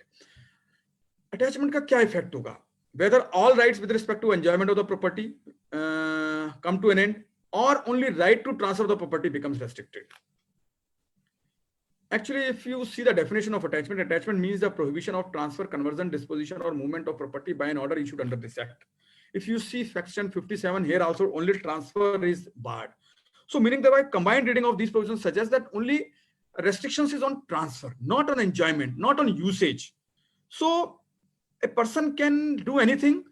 [SPEAKER 2] Attachment का क्या effect होगा? Whether all rights with respect to enjoyment of the property come to an end, or only right to transfer the property becomes restricted. Actually, if you see the definition of attachment, attachment means the prohibition of transfer, conversion, disposition, or movement of property by an order issued under this act. If you see section 57, here also only transfer is barred. So meaning that by combined reading of these provisions suggests that only restrictions is on transfer, not on enjoyment, not on usage. So a person can do anything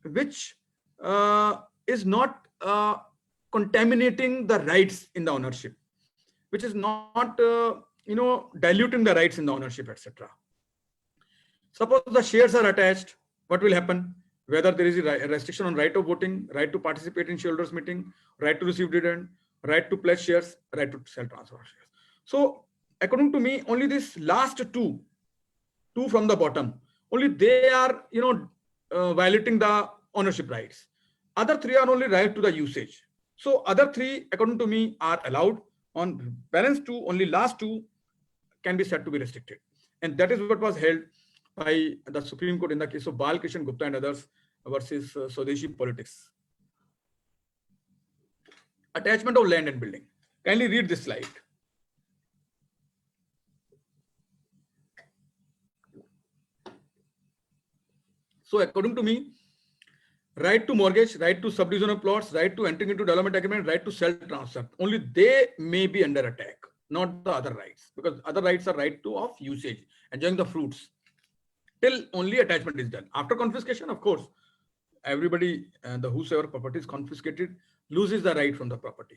[SPEAKER 2] which is not contaminating the rights in the ownership, which is not diluting the rights in the ownership, etc. Suppose the shares are attached, what will happen? Whether there is a restriction on right of voting, right to participate in shareholders meeting, right to receive dividend, right to pledge shares, right to sell transfer shares. So according to me, only this last two from the bottom, only they are violating the ownership rights. Other 3 are only right to the usage. So other 3, according to me, are allowed. On balance 2, only last 2 can be said to be restricted. And that is what was held by the Supreme Court in the case of Balkishan Gupta and others versus Swadeshi Politics. Attachment of land and building. Kindly read this slide. So according to me, right to mortgage, right to subdivision of plots, right to entering into development agreement, right to sell transfer, only they may be under attack, not the other rights, because other rights are right to of usage, enjoying the fruits, till only attachment is done. After confiscation, of course, everybody, the whosoever property is confiscated, loses the right from the property.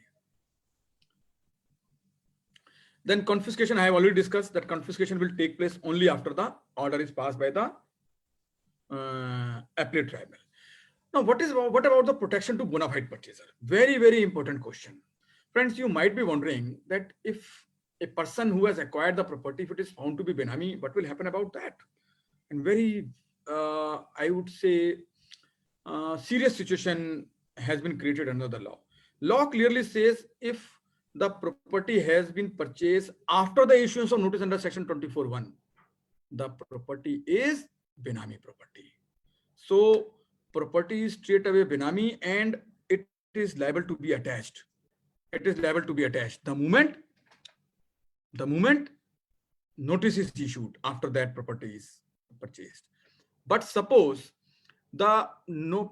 [SPEAKER 2] Then confiscation, I have already discussed that confiscation will take place only after the order is passed by the appellate tribunal. Now, what about the protection to bona fide purchaser? Very, very important question. Friends, you might be wondering that if a person who has acquired the property, if it is found to be Benami, what will happen about that? And very, I would say, serious situation has been created under the law. Law clearly says if the property has been purchased after the issuance of notice under section 24(1), the property is Benami property. So property is straight away Benami and it is liable to be attached. It is liable to be attached. The moment notice is issued, after that property is purchased. But suppose the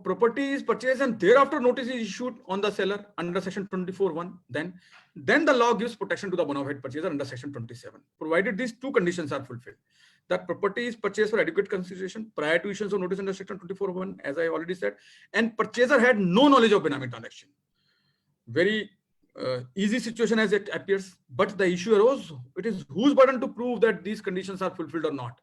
[SPEAKER 2] property is purchased and thereafter notice is issued on the seller under section 24(1), then the law gives protection to the bona fide purchaser under section 27, provided these two conditions are fulfilled. That property is purchased for adequate consideration prior to issuance of notice under section 24(1), as I already said, and purchaser had no knowledge of Benami transaction. Very easy situation as it appears, but the issue arose, it is whose burden to prove that these conditions are fulfilled or not.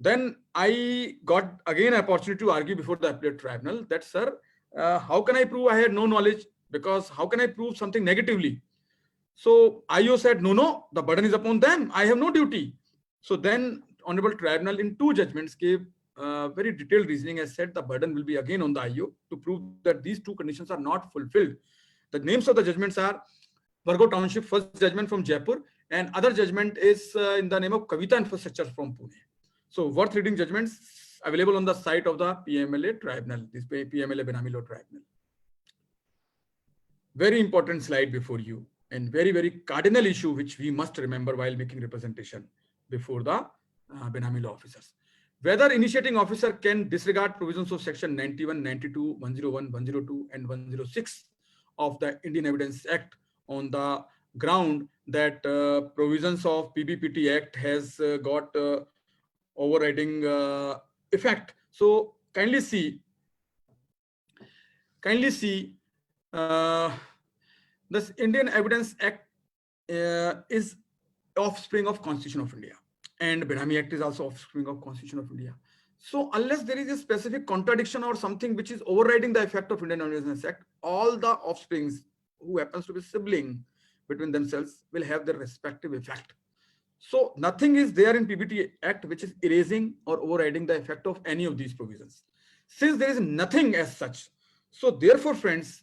[SPEAKER 2] Then I got again an opportunity to argue before the appellate tribunal that, sir, how can I prove I had no knowledge? Because how can I prove something negatively? So IO said, no, the burden is upon them. I have no duty. So then Honorable Tribunal in two judgments gave very detailed reasoning, as said the burden will be again on the IO to prove that these two conditions are not fulfilled. The names of the judgments are Vargo Township first judgment from Jaipur, and other judgment is in the name of Kavita Infrastructure from Pune. So worth reading judgments available on the site of the PMLA tribunal, this PMLA Benami Law Tribunal. Very important slide before you, and very, very cardinal issue which we must remember while making representation before the Benami law officers. Whether initiating officer can disregard provisions of section 91, 92, 101, 102 and 106 of the Indian Evidence Act on the ground that provisions of PBPT Act has got overriding effect. So kindly see this Indian Evidence Act is offspring of Constitution of India, and Benami Act is also offspring of Constitution of India. So unless there is a specific contradiction or something which is overriding the effect of Indian Evidence Act, all the offsprings who happens to be sibling between themselves will have their respective effect. So nothing is there in PBT Act which is erasing or overriding the effect of any of these provisions. Since there is nothing as such, so therefore, friends,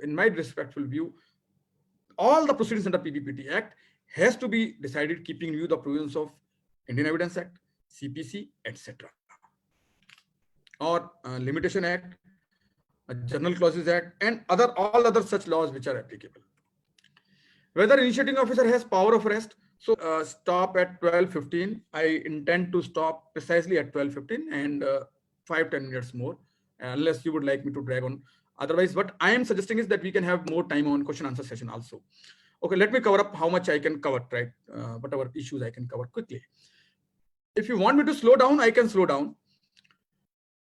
[SPEAKER 2] in my respectful view, all the proceedings under PBPT Act has to be decided keeping in view the provisions of Indian Evidence Act, CPC, etc. or Limitation Act, General Clauses Act, and all other such laws which are applicable. Whether initiating officer has power of arrest, so stop at 12:15. I intend to stop precisely at 12:15 and 5-10 minutes more, unless you would like me to drag on. Otherwise, what I am suggesting is that we can have more time on question answer session also. Okay, let me cover up how much I can cover, right? Whatever issues I can cover quickly. If you want me to slow down, I can slow down.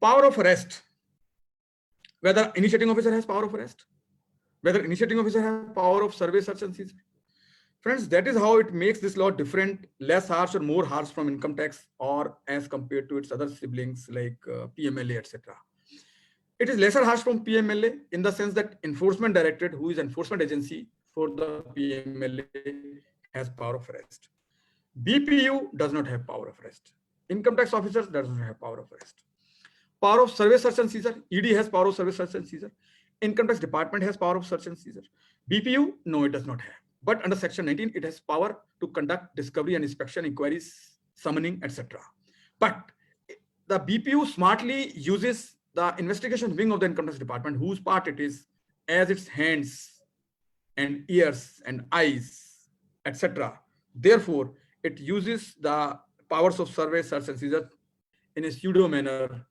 [SPEAKER 2] Power of arrest. Whether initiating officer has power of arrest, whether initiating officer has power of survey, search and seizure. Friends, that is how it makes this law different, less harsh or more harsh from income tax or as compared to its other siblings like PMLA, etc. It is lesser harsh from PMLA in the sense that enforcement directorate, who is enforcement agency for the PMLA, has power of arrest. BPU does not have power of arrest. Income tax officers does not have power of arrest. Power of survey, search and seizure. ED has power of survey, search and seizure. Income tax department has power of search and seizure. BPU, no, it does not have. But under section 19, it has power to conduct discovery and inspection, inquiries, summoning, etc. But the BPU smartly uses the investigation wing of the income tax department, whose part it is, as its hands and ears and eyes, etc. Therefore, it uses the powers of survey, search and seizure in a pseudo manner,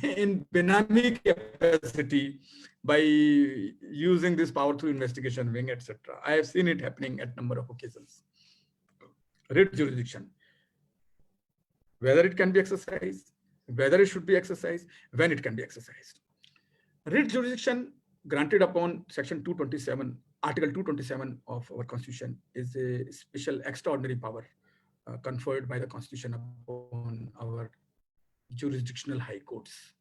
[SPEAKER 2] in Benami capacity, by using this power through investigation wing, etc. I have seen it happening at number of occasions. Writ jurisdiction. Whether it can be exercised, whether it should be exercised, when it can be exercised. Writ jurisdiction granted upon section 227, article 227 of our constitution is a special extraordinary power conferred by the constitution upon our jurisdictional high courts.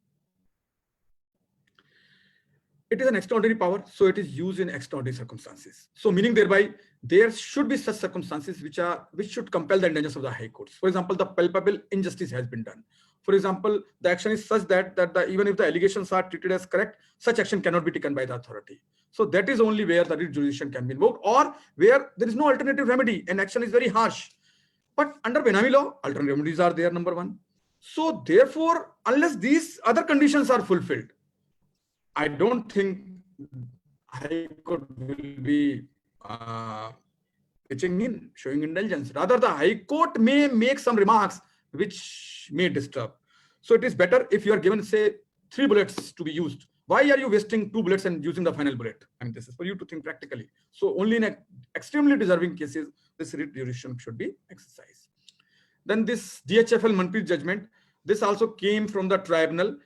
[SPEAKER 2] It is an extraordinary power, so it is used in extraordinary circumstances. So meaning thereby, there should be such circumstances which should compel the indulgence of the high courts. For example, the palpable injustice has been done. For example, the action is such that even if the allegations are treated as correct, such action cannot be taken by the authority. So that is only where the writ jurisdiction can be invoked, or where there is no alternative remedy and action is very harsh. But under Benami law, alternative remedies are there, number one. So therefore, unless these other conditions are fulfilled, I don't think High Court will be pitching in, showing indulgence. Rather, the High Court may make some remarks which may disturb. So it is better if you are given, say, 3 bullets to be used. Why are you wasting 2 bullets and using the final bullet? I mean, this is for you to think practically. So only in extremely deserving cases, this writ jurisdiction should be exercised. Then this DHFL Manpreet judgment, this also came from the tribunal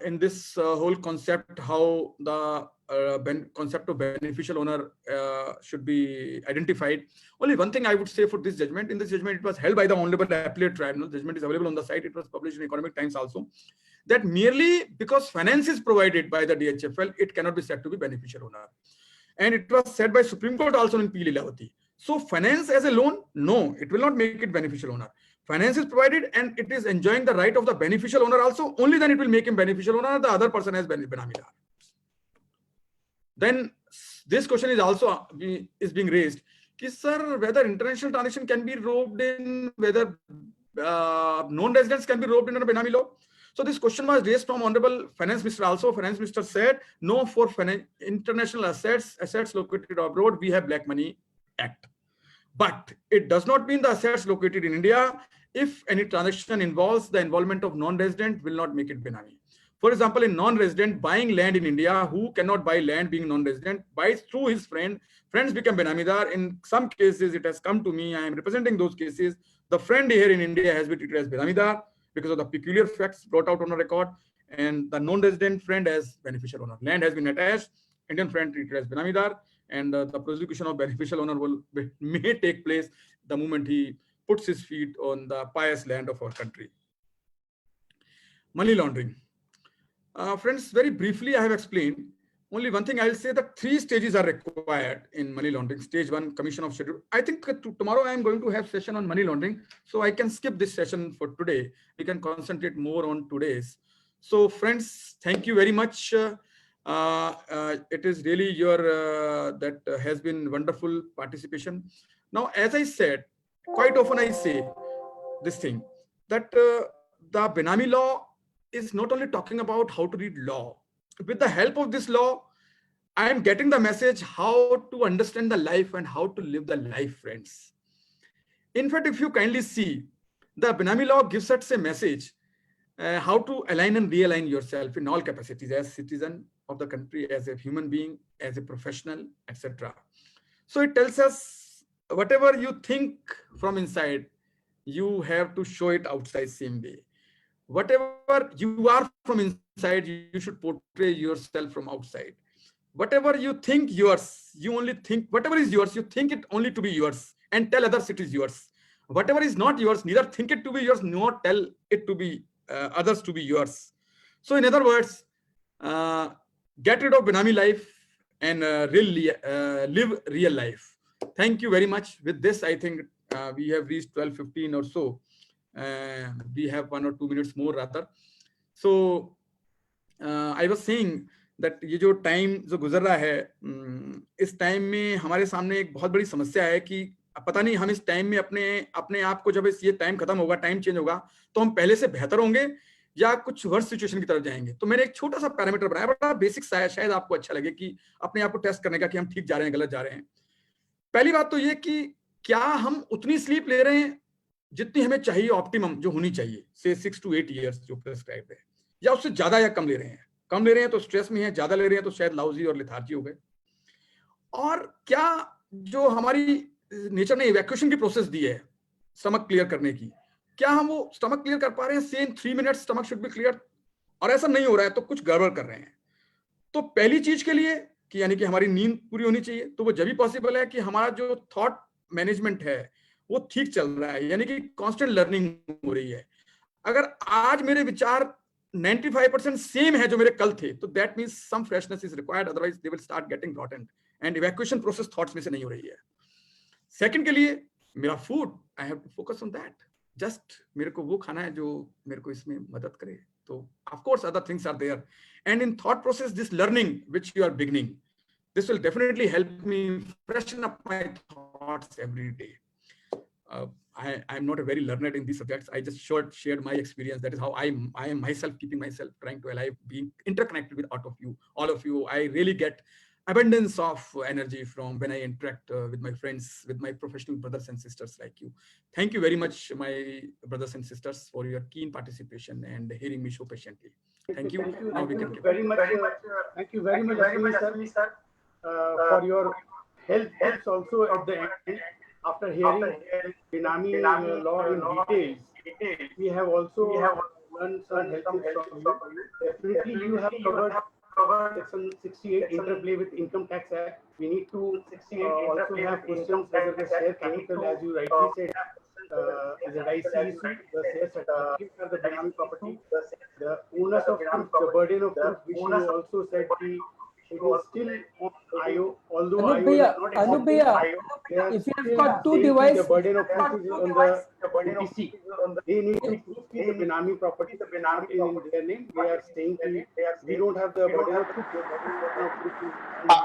[SPEAKER 2] in this whole concept, how the concept of beneficial owner should be identified. Only one thing I would say for this judgment, in this judgment, it was held by the Honorable Appellate Tribunal. Judgment is available on the site. It was published in Economic Times also. That merely because finance is provided by the DHFL, it cannot be said to be beneficial owner. And it was said by Supreme Court also in P. Lilavati. So finance as a loan, no, it will not make it beneficial owner. Finance is provided and it is enjoying the right of the beneficial owner also, only then it will make him beneficial owner, the other person has benamidar. Then this question is also being raised, ki, sir, whether international transaction can be roped in, whether non-residents can be roped in under Benami law. So this question was raised from Honorable Finance Minister also. Finance Minister said, no, for international assets located abroad, we have Black Money Act. But it does not mean the assets located in India, if any transaction involves the involvement of non-resident, will not make it Benami. For example, in non-resident buying land in India, who cannot buy land being non-resident, buys through his friend, friends become Benamidar. In some cases, it has come to me, I am representing those cases. The friend here in India has been treated as Benamidar because of the peculiar facts brought out on a record, and the non-resident friend as beneficial owner. Land has been attached, Indian friend treated as Benamidar, and the prosecution of beneficial owner may take place the moment he puts his feet on the pious land of our country. Money laundering. Friends, very briefly, I have explained. Only one thing I will say, that 3 stages are required in money laundering. Stage 1, commission of schedule. I think tomorrow I am going to have session on money laundering, so I can skip this session for today. We can concentrate more on today's. So friends, thank you very much. It is really your, that has been wonderful participation. Now, as I said, quite often I say this thing, that the Benami law is not only talking about how to read law. With the help of this law, I am getting the message how to understand the life and how to live the life, friends. In fact, if you kindly see, the Benami law gives us a message how to align and realign yourself in all capacities, as citizen of the country, as a human being, as a professional, etc. So it tells us whatever you think from inside, you have to show it outside same way. Whatever you are from inside, you should portray yourself from outside. Whatever you think yours, you only think, whatever is yours, you think it only to be yours and tell others it is yours. Whatever is not yours, neither think it to be yours, nor tell it to be others to be yours. So in other words, get rid of Benami life and live real life. Thank you very much. With this, I think we have reached 12:15 or so. We have 1 or 2 minutes more rather. So I was saying that ये जो time जो गुजर रहा है, इस time में हमारे सामने एक बहुत बड़ी समस्या है कि पता नहीं हम इस टाइम में अपने आप को, जब ये टाइम खत्म होगा, टाइम चेंज होगा, तो हम पहले से बेहतर होंगे या कुछ वर्स्ट सिचुएशन की तरफ जाएंगे. तो मैंने एक छोटा सा पैरामीटर बनाया, बड़ा बेसिक सा है, शायद आपको अच्छा लगे कि अपने आप को टेस्ट करने का कि हम ठीक जा रहे हैं, गलत जा रहे हैं. पहली बात तो ये कि क्या हम उतनी स्लीप ले रहे हैं जितनी हमें चाहिए, ऑप्टिमम जो होनी चाहिए, से 6 to 8 years जो प्रेस्क्राइब है, या उससे ज्यादा या कम ले रहे हैं. कम ले रहे हैं तो स्ट्रेस में है, ज्यादा ले रहे हैं तो शायद लाउजी और लेथार्जी हो गए. और क्या जो हमारी नेचर ने इवैक्यूएशन की प्रोसेस दी है स्टमक क्लियर करने की, क्या हम वो स्टमक क्लियर कर पा रहे हैं? Same 3 minutes stomach should be clear, और ऐसा नहीं हो रहा है तो कुछ गड़बड़ कर रहे हैं. तो पहली चीज के लिए कि यानी कि हमारी नींद पूरी होनी चाहिए, तो वो जब भी पॉसिबल है कि हमारा जो थॉट मैनेजमेंट है वो ठीक चल रहा है, यानी कि कांस्टेंट लर्निंग हो रही है. अगर आज मेरे विचार 95% सेम है जो मेरे कल थे, तो that means some freshness is required, otherwise they will start getting rotten, and evacuation process thoughts में से नहीं हो रही है. सेकंड के लिए मेरा food, I have to focus on that. Just मेरे को वो खाना है जो मेरे को इसमें मदद करे. तो of course other things are there, and in thought process this learning which you are beginning, This will definitely help me freshen up my thoughts every day. I'm not a very learned in these subjects. I just shared my experience. That is how I am myself keeping myself trying to alive, being interconnected with all of you. I really get abundance of energy from when I interact with my friends, with my professional brothers and sisters like you. Thank you very much, my brothers and sisters, for your keen participation and hearing me so patiently. Thank you. Now we can
[SPEAKER 3] Thank you very much. Thank you very much, Ashwini sir, for your health tips also at the end. After hearing Benami law in details, we have also learned some health tips from you. Definitely, you have covered Section 68 interplay with Income Tax Act. We need to also have questions whether the share capital, as you rightly said, is a dicey issue. The share certificates are the Benami property. The onus of proof, the burden of proof, which you also said, it is still on IO, although
[SPEAKER 6] Anup
[SPEAKER 3] IO is
[SPEAKER 6] bhaiya,
[SPEAKER 3] not
[SPEAKER 6] Anup
[SPEAKER 3] accepting.
[SPEAKER 6] bhaiya,
[SPEAKER 3] They
[SPEAKER 6] if you have
[SPEAKER 3] still
[SPEAKER 6] got two
[SPEAKER 3] saying
[SPEAKER 6] devices,
[SPEAKER 3] the burden of proof is on the BTC. They need to prove the Benami property, the Benami in their name. They are saying we don't have the burden of proof.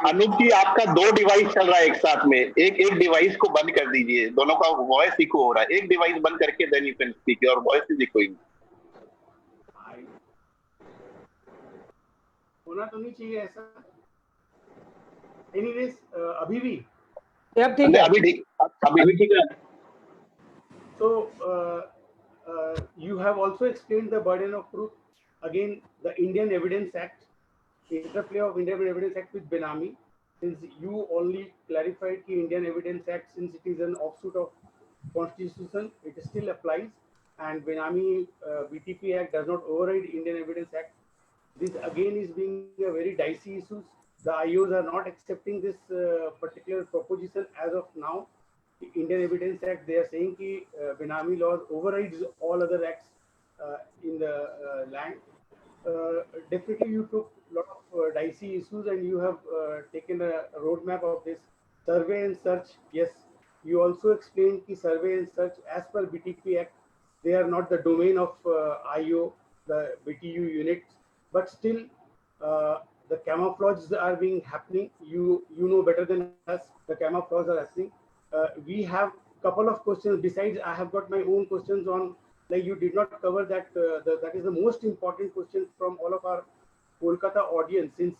[SPEAKER 5] Anoop ji, आपका 2 device चल रहा है एक साथ में. एक device को बंद कर दीजिए. दोनों का वॉइस इको हो रहा है. एक डिवाइस बंद करके then you can speak. Your voice is echoing.
[SPEAKER 3] होना तो नहीं चाहिए ऐसा. Anyways, अभी भी.
[SPEAKER 6] अब ठीक है.
[SPEAKER 5] अभी ठीक है.
[SPEAKER 3] So you have also explained the burden of proof. Again, the Indian Evidence Act, interplay of Indian Evidence Act with Benami. Since you only clarified the Indian Evidence Act, since it is an offshoot of Constitution, it still applies. And Benami BTP Act does not override Indian Evidence Act. This again is being a very dicey issue. The IOs are not accepting this particular proposition as of now. The Indian Evidence Act, they are saying that Benami laws overrides all other acts in the land. Definitely you took a lot of dicey issues and you have taken a roadmap of this. Survey and search, yes. You also explained that survey and search as per BTP Act, they are not the domain of IO, the BTU units, but still the camouflages are being happening. You know better than us, the camouflages are happening. We have couple of questions. Besides, I have got my own questions on, like you did not cover that. That is the most important question from all of our Kolkata audience, since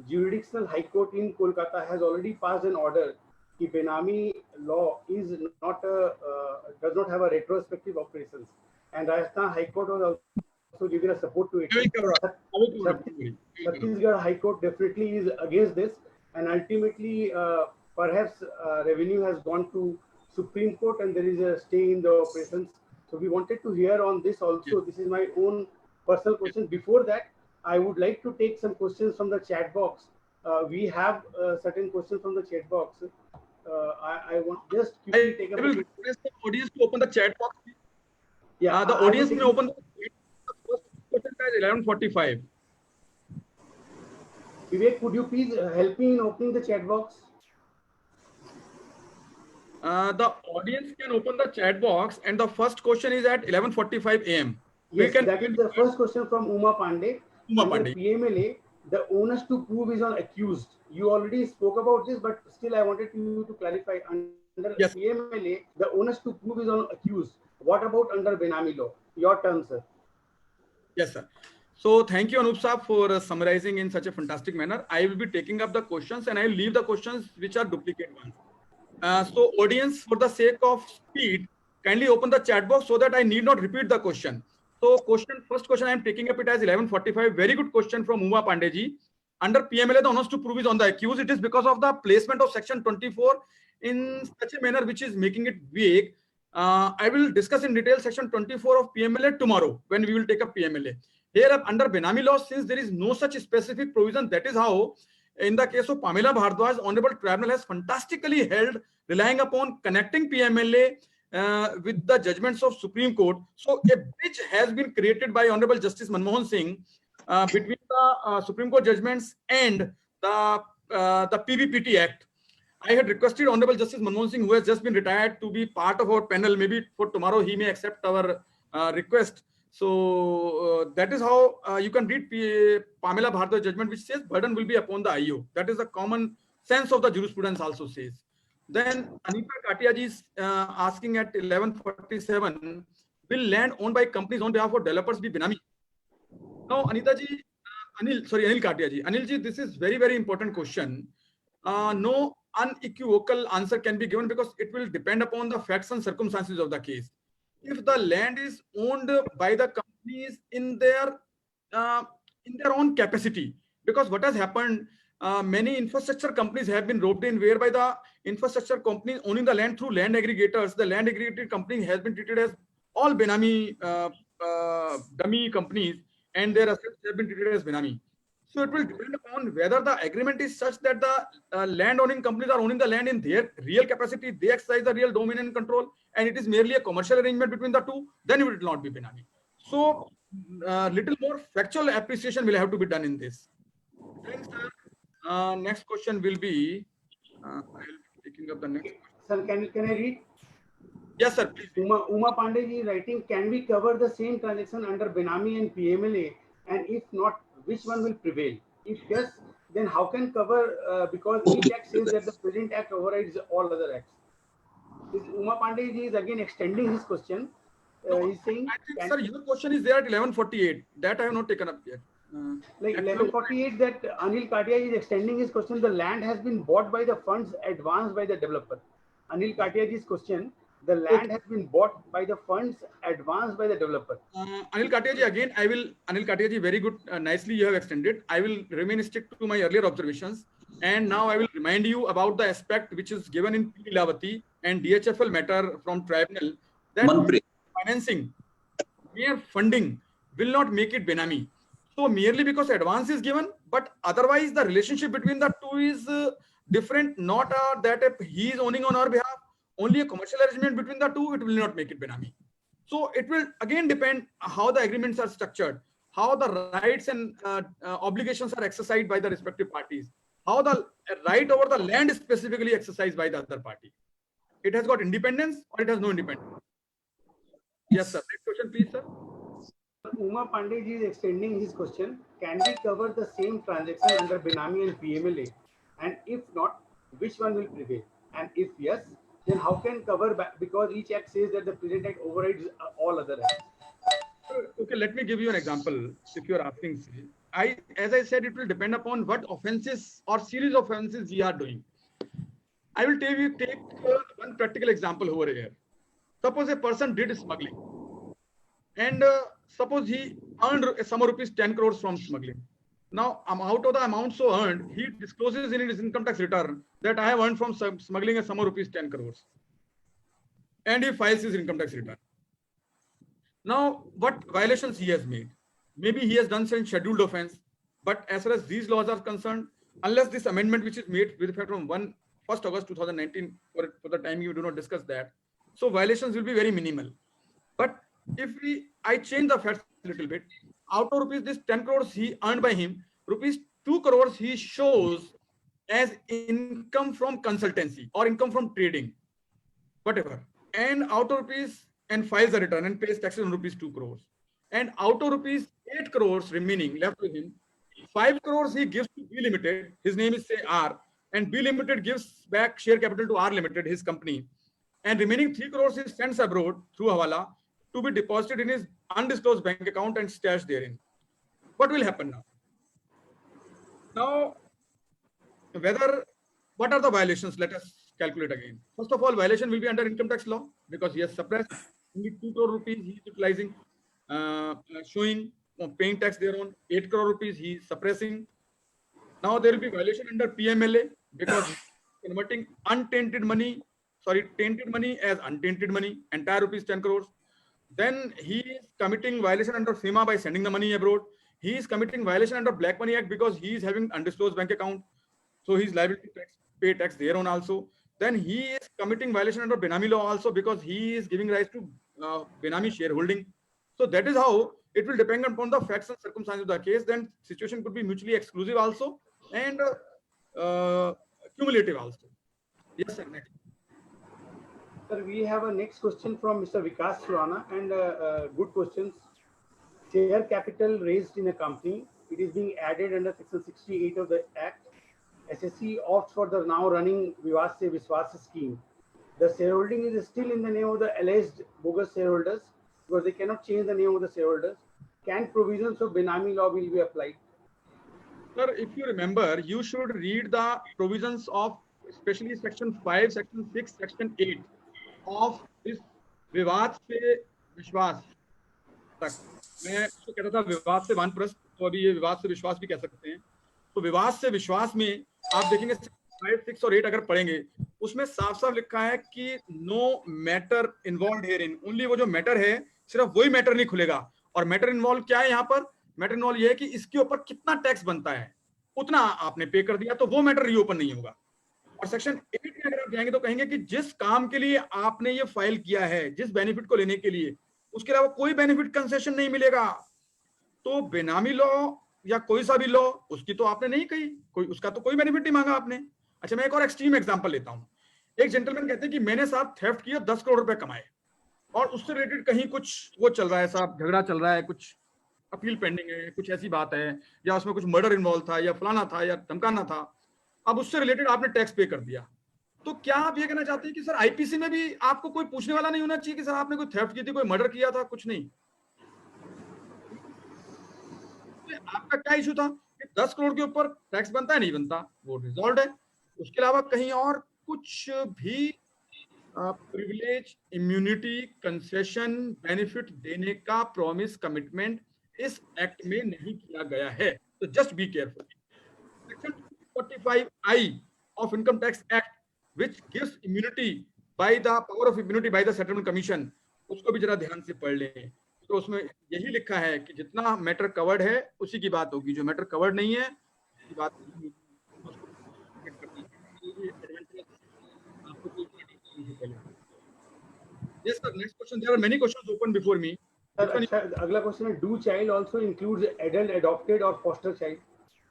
[SPEAKER 3] Jurisdictional High Court in Kolkata has already passed an order that Benami law is not does not have a retrospective operations, and Rajasthan High Court was also giving a support to it. Chhattisgarh High Court definitely is against this, and ultimately perhaps revenue has gone to Supreme Court and there is a stay in the operations. So we wanted to hear on this also. This is my own personal question. Before that, I would like to take some questions from the chat box. We have certain questions from the chat box. I want just quickly take a
[SPEAKER 2] I will request the audience to open the chat box.
[SPEAKER 3] Yeah,
[SPEAKER 2] the audience may open the first question at 11:45.
[SPEAKER 3] Vivek, could you please help me in opening the chat box?
[SPEAKER 2] The audience can open the chat box, and the first question is at 11:45 a.m.
[SPEAKER 3] Yes, that is the first question from Uma Pandey.
[SPEAKER 2] Uma
[SPEAKER 3] Under
[SPEAKER 2] Pandey.
[SPEAKER 3] PMLA, the onus to prove is on accused. You already spoke about this, but still I wanted you to clarify. Under
[SPEAKER 2] Yes.
[SPEAKER 3] PMLA, the onus to prove is on accused. What about under Benami law? Your turn, sir.
[SPEAKER 2] Yes, sir. So thank you, Anup Saab, for summarizing in such a fantastic manner. I will be taking up the questions and I will leave the questions which are duplicate ones. So audience, for the sake of speed, kindly open the chat box so that I need not repeat the question. So first question, I am taking up it as 11:45. Very good question from Uma Pandeyji. Under PMLA, the onus to prove is on the accused. It is because of the placement of section 24 in such a manner which is making it vague. I will discuss in detail section 24 of PMLA tomorrow when we will take up PMLA. Here under Benami law, since there is no such specific provision, that is how in the case of Pamela Bhardwaj, Honorable Tribunal has fantastically held, relying upon connecting PMLA with the judgments of Supreme Court. So a bridge has been created by Honorable Justice Manmohan Singh between the Supreme Court judgments and the PBPT Act. I had requested Honorable Justice Manmohan Singh, who has just been retired, to be part of our panel. Maybe for tomorrow he may accept our request. So that is how you can read Pamela Bhardwaj judgment, which says burden will be upon the IO. That is the common sense of the jurisprudence also says. Then Anita Katia ji is asking at 1147, will land owned by companies on behalf of developers be Benami? Now, Anita ji, Anil Katia ji. Anil ji, this is very, very important question. No unequivocal answer can be given because it will depend upon the facts and circumstances of the case. If the land is owned by the companies in their own capacity, because what has happened, many infrastructure companies have been roped in, whereby the infrastructure companies owning the land through land aggregators, the land aggregated company has been treated as all Benami dummy companies, and their assets have been treated as Benami. So it will depend upon whether the agreement is such that the land owning companies are owning the land in their real capacity, they exercise the real dominant and control, and it is merely a commercial arrangement between the two, then it will not be Benami. So little more factual appreciation will have to be done in this. Thanks, sir. Next question will be, I'll be taking up the next question.
[SPEAKER 3] Sir, can I read?
[SPEAKER 2] Yes, sir, please.
[SPEAKER 3] Uma Pandey ji writing, can we cover the same transaction under Benami and PMLA? And if not, which one will prevail? If yes, then how can cover, because each act says that the present act overrides all other acts. This Uma Pandey ji is again extending his question. He's saying,
[SPEAKER 2] I think, sir, your question is there at 1148. That I have not taken up yet.
[SPEAKER 3] Like 1148, that Anil Katia is extending his question. The land has been bought by the funds advanced by the developer. Anil Katia ji's question, the land has been bought by the funds advanced by the developer.
[SPEAKER 2] Anil Katia ji, again, Anil Katia ji, very good, nicely you have extended. I will remain stick to my earlier observations. And now I will remind you about the aspect which is given in P. Lavati and DHFL matter from tribunal, that financing, mere funding will not make it Benami. So merely because advance is given, but otherwise the relationship between the two is different, not that if he is owning on our behalf, only a commercial arrangement between the two, it will not make it Benami. So it will again depend how the agreements are structured, how the rights and obligations are exercised by the respective parties, how the right over the land is specifically exercised by the other party. It has got independence or it has no independence. Yes, sir. Next question, please, sir.
[SPEAKER 3] Uma Pandey ji is extending his question. Can we cover the same transaction under Benami and PMLA? And if not, which one will prevail? And if yes, then how can cover back? Because each act says that the present act overrides all other acts.
[SPEAKER 2] Okay, let me give you an example. If you are asking, as I said, it will depend upon what offenses or series of offenses you are doing. I will take one practical example over here. Suppose a person did smuggling, and suppose he earned some rupees 10 crores from smuggling. Now, out of the amount so earned, he discloses in his income tax return that I have earned from smuggling a sum of rupees 10 crores. And he files his income tax return. Now, what violations he has made? Maybe he has done some scheduled offense, but as far as these laws are concerned, unless this amendment which is made with effect from 1st August 2019, for the time you do not discuss that, so violations will be very minimal. But if I change the facts a little bit, out of rupees this 10 crores he earned by him, rupees 2 crores he shows as income from consultancy or income from trading, whatever. And out of rupees, and files a return and pays taxes on rupees 2 crores. And out of rupees 8 crores remaining left with him, 5 crores he gives to B Limited, his name is say R, and B Limited gives back share capital to R Limited, his company. And remaining 3 crores he sends abroad through Hawala to be deposited in his undisclosed bank account and stashed therein. What will happen now? Now, what are the violations? Let us calculate again. First of all, violation will be under income tax law because he has suppressed only 2 crore rupees he is utilizing, showing paying tax thereon. 8 crore rupees he is suppressing. Now there will be violation under PMLA because converting tainted money as untainted money, entire rupees 10 crores. Then he is committing violation under FEMA by sending the money abroad. He is committing violation under Black Money Act because he is having undisclosed bank account. So he is liable to pay tax thereon also. Then he is committing violation under Benami law also because he is giving rise to Benami shareholding. So that is how it will depend upon the facts and circumstances of the case. Then situation could be mutually exclusive also and cumulative also. Yes, sir. Next.
[SPEAKER 3] Sir, we have a next question from Mr. Vikas Surana, and good questions. Share capital raised in a company, it is being added under section 68 of the Act. SSC opts for the now running Vivad Se Vishwas scheme, the shareholding is still in the name of the alleged bogus shareholders because they cannot change the name of the shareholders. Can provisions of Benami law will be applied?
[SPEAKER 2] Sir, if you remember, you should read the provisions of especially section 5, section 6, section 8 of this विवाद से विश्वास तक. मैं उसको कहता था विवाद से वानप्रस्थ, तो अभी ये विवाद से विश्वास भी कह सकते हैं. तो विवाद से विश्वास में आप देखेंगे 5, 6 और 8 अगर पढ़ेंगे, उसमें साफ साफ लिखा है कि no matter involve here in. Only वो जो मैटर है, सिर्फ वही मैटर नहीं खुलेगा. और मैटर इन्वॉल्व क्या है यहाँ पर? मैटर इन्वॉल्व ये है कि इसके ऊपर कितना टैक्स बनता है, उतना आपने पे कर दिया, तो वो मैटर रीओपन नहीं होगा. और सेक्शन 8 में अगर आप जाएंगे तो कहेंगे कि जिस काम के लिए आपने ये फाइल किया है, जिस बेनिफिट को लेने के लिए, उसके अलावा कोई बेनिफिट कंसेशन नहीं मिलेगा. तो बेनामी लॉ या कोई सा भी लॉ, उसकी तो आपने नहीं कही, कोई उसका तो कोई बेनिफिट नहीं मांगा आपने. अच्छा, मैं एक और एक्सट्रीम एग्जांपल लेता हूं. एक जेंटलमैन कहते हैं कि मैंने साहब थेफ्ट किया, 10 करोड़ रुपए कमाए, और उससे रिलेटेड कहीं कुछ वो चल रहा है साहब, झगड़ा चल रहा है, कुछ अपील पेंडिंग है, कुछ ऐसी बात है, या उसमें कुछ मर्डर इन्वॉल्व था, या फलाना था, या धमकाना था. अब उससे रिलेटेड आपने टैक्स पे कर दिया. तो क्या आप ये कहना चाहते हैं कि सर आईपीसी में भी आपको कोई पूछने वाला नहीं होना चाहिए कि सर आपने कोई थेफ्ट की थी, कोई मर्डर किया था? कुछ नहीं. तो आपका क्या इशू था कि 10 करोड़ के ऊपर टैक्स बनता है नहीं बनता, वो रिजॉल्व है. उसके अलावा कहीं और कुछ भी प्रिविलेज, इम्यूनिटी, कंसेशन, बेनिफिट देने का प्रॉमिस, कमिटमेंट इस एक्ट में नहीं किया गया है. तो just be careful. Section 45I of Income Tax Act, which gives immunity by the power of immunity by the Settlement Commission, उसको भी जरा ध्यान से पढ़ लें. तो उसमें यही लिखा है कि जितना मैटर कवर्ड है उसी की बात होगी, जो मैटर कवर्ड नहीं है उसकी बात नहीं होगी. Yes sir, next question. There are many questions open before me.
[SPEAKER 3] Sir, अच्छा, अगला क्वेश्चन है, do child also includes adult, adopted और फॉस्टर चाइल्ड?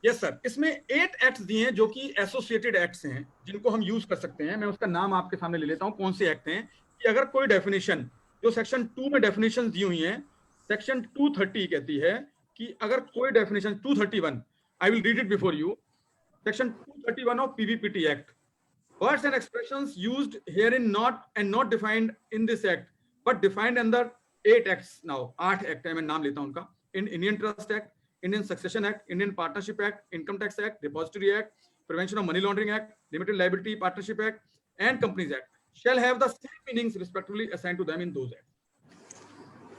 [SPEAKER 2] यस सर, इसमें 8 एक्ट्स दिए हैं जो कि एसोसिएटेड एक्ट्स हैं, जिनको हम यूज कर सकते हैं. मैं उसका नाम आपके सामने ले लेता हूं कौन से एक्ट हैं. कि अगर कोई डेफिनेशन जो सेक्शन 2 में डेफिनेशन दी हुई हैं, सेक्शन 230 कहती है कि अगर कोई definition 231, I will read it before you. Section 231 of PVPT act, words and expressions used herein not defined in this act but defined under 8 acts. Now 8 act है, मैं नाम लेता हूं उनका. In Indian trust act, Indian Succession Act, Indian Partnership Act, Income Tax Act, Depository Act, Prevention of Money Laundering Act, Limited Liability Partnership Act, and Companies Act shall have the same meanings respectively assigned to them in those acts.